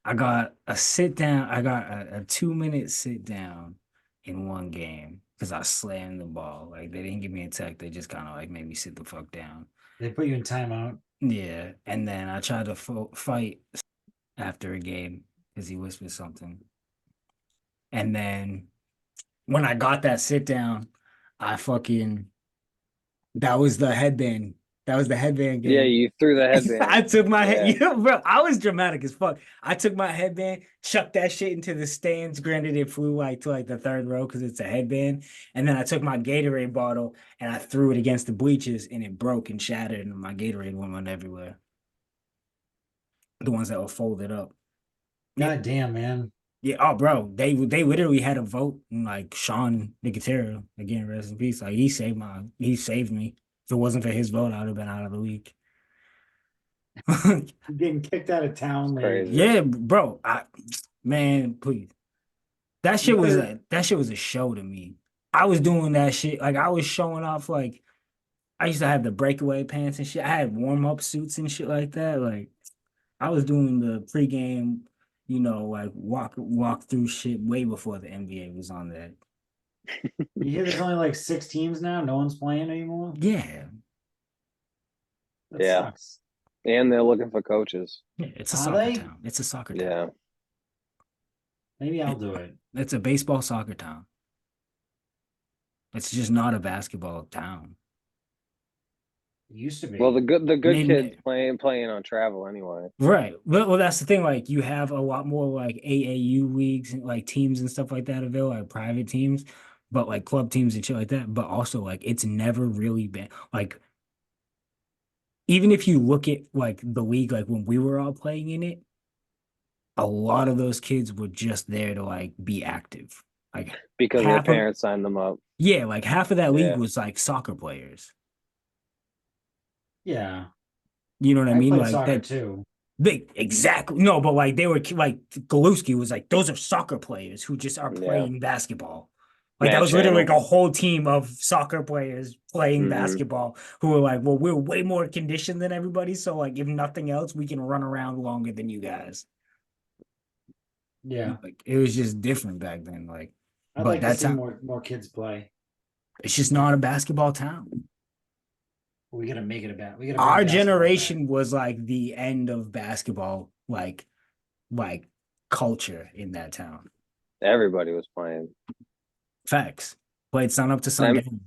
I got a sit down. I got a 2 minute sit down in one game because I slammed the ball. Like they didn't give me a tech. They just kind of like made me sit the fuck down. They put you in timeout. Yeah, and then I tried to fight after a game because he whispered something. And then when I got that sit down, I fucking that was the headband. That was the headband Yeah, game. you threw the I headband. took my head, Yeah. bro. I was dramatic as fuck. I took my headband, chucked that shit into the stands. Granted, it flew like to like the third row because it's a headband. And then I took my Gatorade bottle and I threw it against the bleachers, and it broke and shattered, and my Gatorade went everywhere. The ones that were folded up. Yeah, God damn, man. yeah. Oh, bro, they literally had a vote, and like Sean Nicotero, again, rest in peace. Like he saved me. If it wasn't for his vote, I would have been out of the league. You're getting kicked out of It's town league. crazy. Yeah, bro. Man, please. You could That shit was a show to me. I was doing that shit. Like I was showing off like I used to have the breakaway pants and shit. I had warm-up suits and shit like that. Like I was doing the pregame, like walk through shit way before the NBA was on that. you hear there's only like 6 teams now. No one's playing anymore. Yeah. That Yeah. sucks. And they're looking for coaches. Yeah, it's a Are soccer they? town. It's a soccer town. Yeah. Maybe I'll do it. It's a baseball soccer town. It's just not a basketball town. It used to Well, be. the good kids Maybe playing on travel anyway. right. Well, that's the thing. Like you have a lot more like AAU leagues and like teams and stuff like that available, like private teams, but like club teams and shit like that. But also like it's never really been like even if you look at like the league, like when we were all playing in it, a lot of those kids were just there to like be active. Like Because their half of parents signed them up. yeah, like half of that league Yeah. was like soccer players. Yeah. You know what I I mean? played Like soccer that too. they exactly no, but like they were like Galuski was like those are soccer players who just are Yeah. playing basketball. Like that Matt was literally like Channel. a whole team of soccer players playing Hmm. basketball who were like, well, we're way more conditioned than everybody, so like if nothing else, we can run around longer than you guys. Yeah. Like it was just different back then. Like, I'd but like to that's see how more kids play. it's just not a basketball town. We gotta make it about. We gotta bring Our basketball back. generation was like the end of basketball, like culture in that town. Everybody was playing. Facts. Played sun up to And I'm sundown.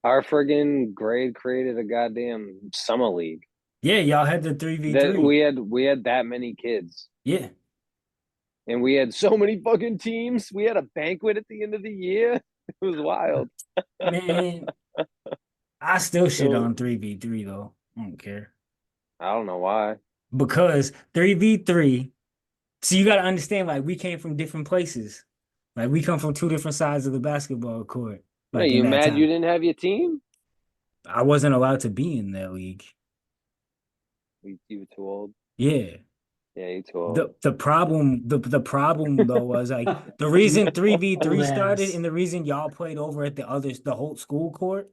our friggin' grade created a goddamn summer league. Yeah, y'all had the three v That three. we had that many kids. Yeah, And we had so many fucking teams. We had a banquet at the end of the year. It was wild. man. I still It shit was, on 3v3 though. I don't care. I don't know why. Because 3v3, so you gotta understand, like we came from different places. Like we come from two different sides of the basketball court, Are like in you that mad you time. didn't have your team? I wasn't allowed to be in that league. You too old. Yeah. Yeah, you too old. The problem though was like the reason Old 3v3 started ass. and the reason y'all played over at the whole school court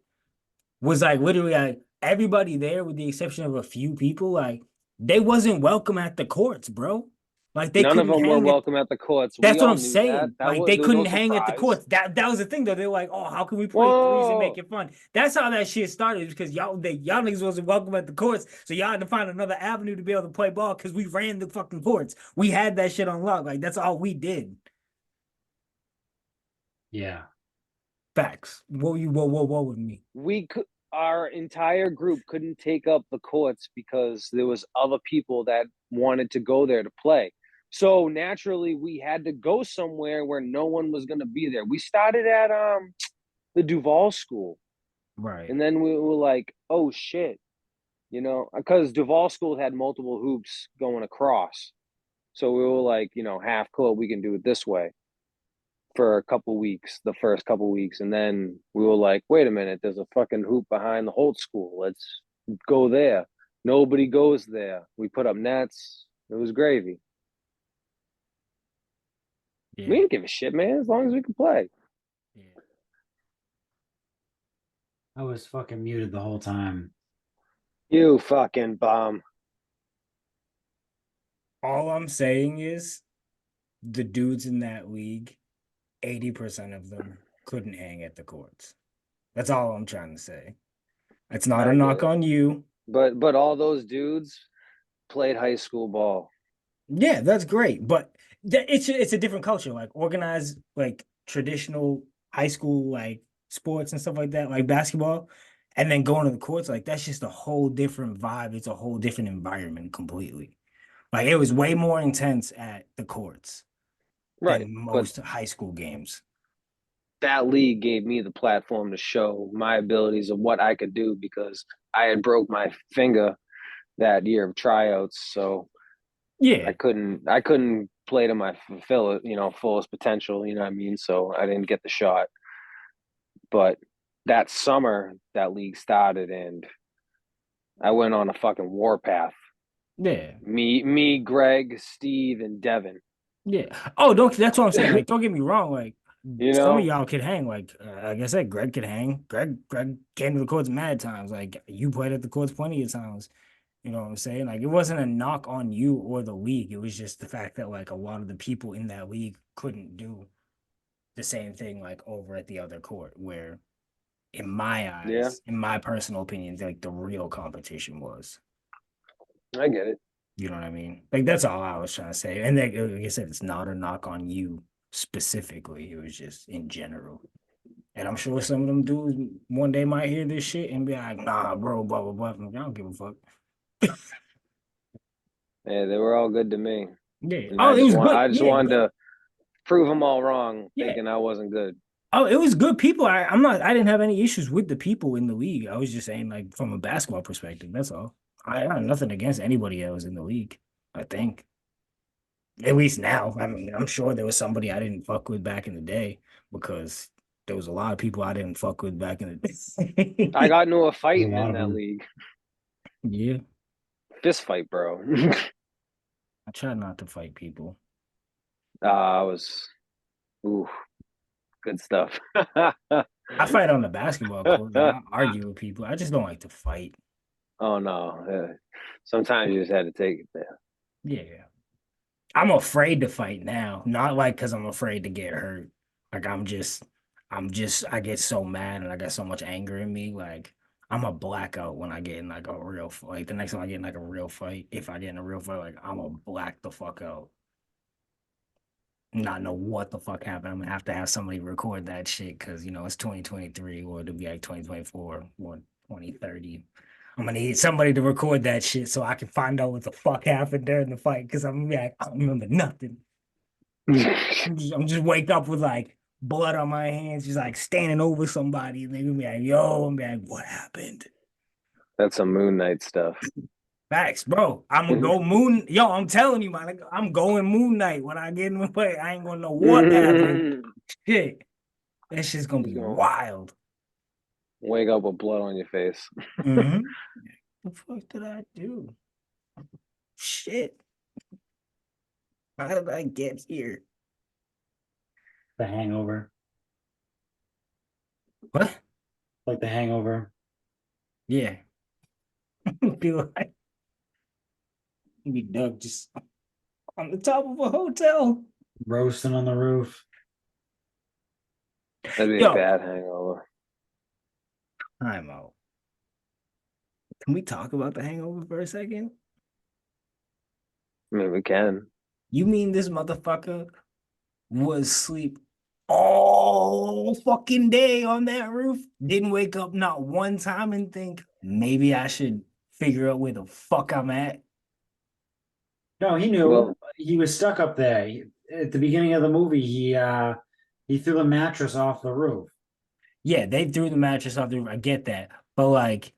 was like literally like everybody there with the exception of a few people like they wasn't welcome at the courts, bro. Like they None of couldn't them were hang at welcome at the courts. We that's what all I'm knew that. saying. That Like was they there was couldn't no hang at the surprise. courts. That was the thing though. They were like, oh, how can we play threes and make Whoa. it fun? That's how that shit started because y'all niggas wasn't welcome at the courts, so y'all had to find another avenue to be able to play ball because we ran the fucking courts. We had that shit unlocked. Like that's all we did. Yeah. Facts. What with me? We could our entire group couldn't take up the courts because there was other people that wanted to go there to play. So naturally we had to go somewhere where no one was going to be there. We started at the Duval school Right. and then we were like, "Oh shit." Because Duval school had multiple hoops going across. So we were like, half court, we can do it this way for a couple weeks, the first couple weeks, and then we were like, wait a minute, there's a fucking hoop behind the Holt School. Let's go there. Nobody goes there. We put up nets. It was gravy. We Yeah. didn't give a shit, man, as long as we could play. Yeah. I was fucking muted the whole time. You fucking bum. All I'm saying is the dudes in that league, 80% of them couldn't hang at the courts. That's all I'm trying to say. It's not a I get knock it. on you. But all those dudes played high school ball. Yeah, that's great, but it's a different culture. Like organized, like traditional high school, like sports and stuff like that, like basketball, and then going to the courts, like that's just a whole different vibe. It's a whole different environment completely. Like it was way more intense at the courts Right. than But most high school games. that league gave me the platform to show my abilities of what I could do because I had broke my finger that year of tryouts. So I Yeah, couldn't play to my fullest potential, you know what I mean? So I didn't get the shot. But that summer that league started and I went on a fucking warpath. yeah. Greg, Steve, and Devin. Yeah. Oh, don't. That's what I'm saying. Like, don't get me wrong. Like, you some of know? y'all could hang. Like I said, Greg could hang. Greg came to the courts mad times. Like, you played at the courts plenty of times. You know what I'm saying? Like, it wasn't a knock on you or the league. It was just the fact that like a lot of the people in that league couldn't do the same thing like over at the other court. Where, in my Yeah, eyes, in my personal opinion, like the real competition was. I get it. You know what I mean? Like that's all I was trying to say. And like I said, it's not a knock on you specifically. It was just in general. And I'm sure some of them dudes one day might hear this shit and be like, nah, bro, blah, blah, blah. I don't give a fuck. Yeah, they were all good to me, Yeah. and Oh, it was good. I just Yeah, wanted good. to prove them all wrong, Yeah. thinking I wasn't good. Oh, it was good people. I didn't have any issues with the people in the league. I was just saying, like, from a basketball perspective, that's all. I have nothing against anybody else in the league, I think. At least now. I mean, I'm sure there was somebody I didn't fuck with back in the day because there was a lot of people I didn't fuck with back in the I day. got into a There's fight a lot in of that them. league, Yeah. fist fight, bro. I try not to fight people. I was, ooh, good stuff. I fight on the basketball court. Like I argue with people. I just don't like to fight. Oh no, sometimes you just had to take it there. Yeah. I'm afraid to fight now. Not like because I'm afraid to get hurt. Like I get so mad and I got so much anger in me. Like I'm a blackout when I get in like a real fight. Like the next time I get in like a real fight, if I get in a real fight, like I'm a black the fuck out. Not know what the fuck happened. I'm gonna have to have somebody record that shit because it's 2023 or it'll be like 2024 or 2030. I'm gonna need somebody to record that shit so I can find out what the fuck happened during the fight because I'm gonna be like, I don't remember nothing. I'm just wake up with like blood on my hands, just like standing over somebody, and they're gonna be like, "Yo," I'm like, "What happened?" That's some Moon Knight stuff. Facts, bro. I'm gonna go Moon. Yo, I'm telling you, man, I'm going Moon Knight when I get in the play. I ain't gonna know what happened. He's Shit, that shit's gonna be gonna wild. wake up with blood on your face. Mm-hmm. The fuck did I do? Shit, how did I get here? The Hangover, What? like The Hangover, Yeah, be like, be Doug just on the top of a hotel. roasting on the roof. That'd be a Yo, bad hangover. time out. Can we talk about the hangover for a second? I mean, we can. You mean this motherfucker was asleep all fucking day on that roof? Didn't wake up not one time and think, maybe I should figure out where the fuck I'm at? No, he knew Well, he was stuck up there. At the beginning of the movie, he threw the mattress off the roof. Yeah, they threw the mattress off the roof. I get that. But like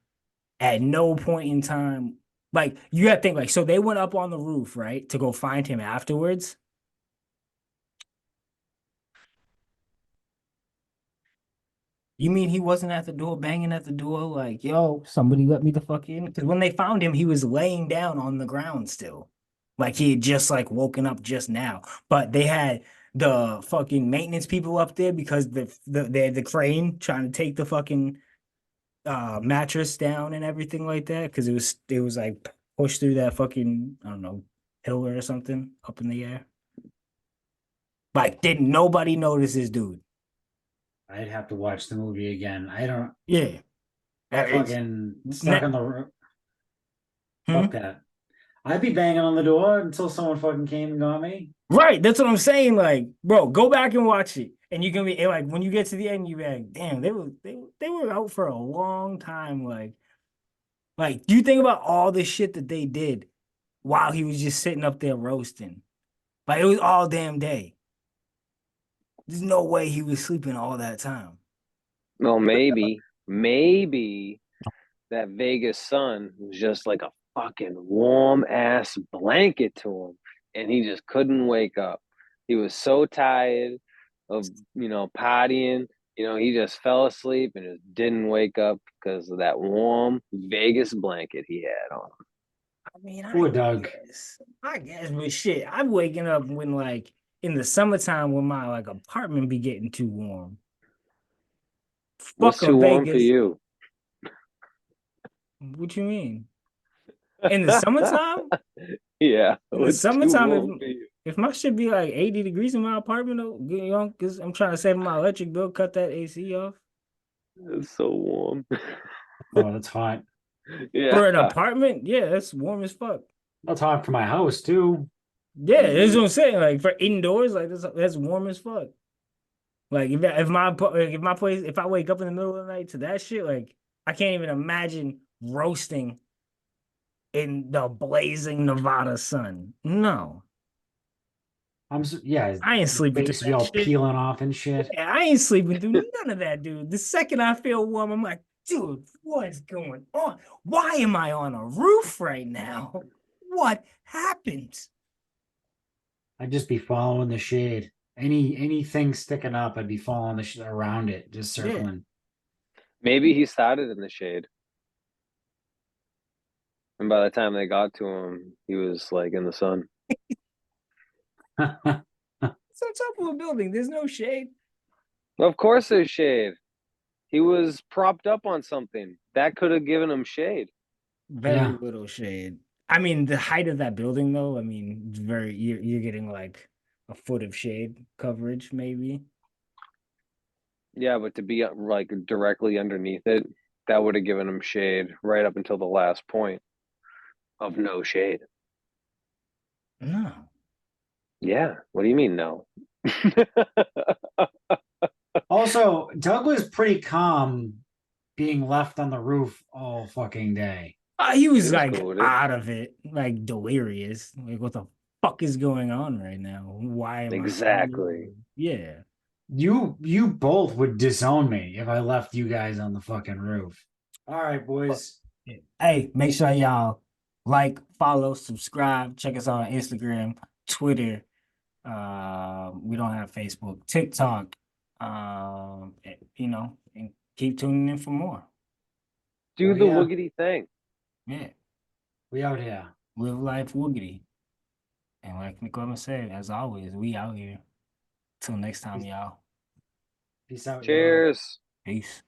at no point in time, like you gotta think like so they went up on the roof, right? To go find him afterwards. You mean he wasn't at the door, banging at the door, like, yo, somebody let me the fuck in? Because when they found him, he was laying down on the ground still. Like he had just like woken up just now. But they had the fucking maintenance people up there because they had the crane trying to take the fucking mattress down and everything like that. Because it was like pushed through that fucking, I don't know, pillar or something up in the air. Like, didn't nobody notice this dude? I'd have to watch the movie again. I don't Yeah. It's fucking stuck on the roof. Fuck hmm? that. I'd be banging on the door until someone fucking came and got me. Right, that's what I'm saying. Like, bro, go back and watch it, and you can be like, when you get to the end, you be like, damn, they were out for a long time. Like, do you think about all the shit that they did while he was just sitting up there roasting? Like, it was all damn day. There's no way he was sleeping all that time. well, maybe that Vegas sun was just like a fucking warm ass blanket to him, and he just couldn't wake up. He was so tired of partying. He just fell asleep and just didn't wake up because of that warm Vegas blanket he had on. I mean, Poor Doug. I guess, but shit, I'm waking up when like in the summertime when my like apartment be getting too warm. What's Fuck a too warm for Vegas. you? What you mean? In the summertime? Yeah, In the what's too summertime, warm for you? if my shit be like 80 degrees in my apartment, because I'm trying to save my electric bill, cut that AC off. It's so warm. Oh, that's hot. Yeah. For an apartment, yeah, that's warm as fuck. That's hot for my house too. Yeah, that's what I'm saying. Like for indoors, like that's warm as fuck. Like if my place if I wake up in the middle of the night to that shit, like I can't even imagine roasting in the blazing Nevada sun. No, Yeah, I ain't your sleeping through face will be that all shit. peeling off and shit. Yeah, I ain't sleeping through none of that, dude. The second I feel warm, I'm like, dude, what's going on? Why am I on a roof right now? What happened? I'd just be following the shade. Anything sticking up, I'd be following the around it, just Yeah. circling. Maybe he started in the shade, and by the time they got to him, he was like in the sun. It's on top of a building. There's no shade. Of course, there's shade. He was propped up on something that could have given him shade. Very Yeah, little shade. I mean, the height of that building, though, I mean, it's very you're getting like a foot of shade coverage, maybe. Yeah, but to be like directly underneath it, that would have given him shade right up until the last point of no shade. No. Yeah. What do you mean no? also, Doug was pretty calm being left on the roof all fucking day. He He was was like cool with it. out of it, like delirious. Like, what the fuck is going on right now? Why am I on the Exactly. road? Yeah. You both would disown me if I left you guys on the fucking roof. All right, But boys. yeah. Hey, make sure y'all like, follow, subscribe, check us out on Instagram, Twitter. We don't have Facebook, TikTok. And keep tuning in for more. Do Oh the yeah, woogity thing. Yeah. we out here. Live life woogity. And like Nicole said, as always, we out here. Till next time, Peace, y'all. peace out, y'all. Cheers. Peace.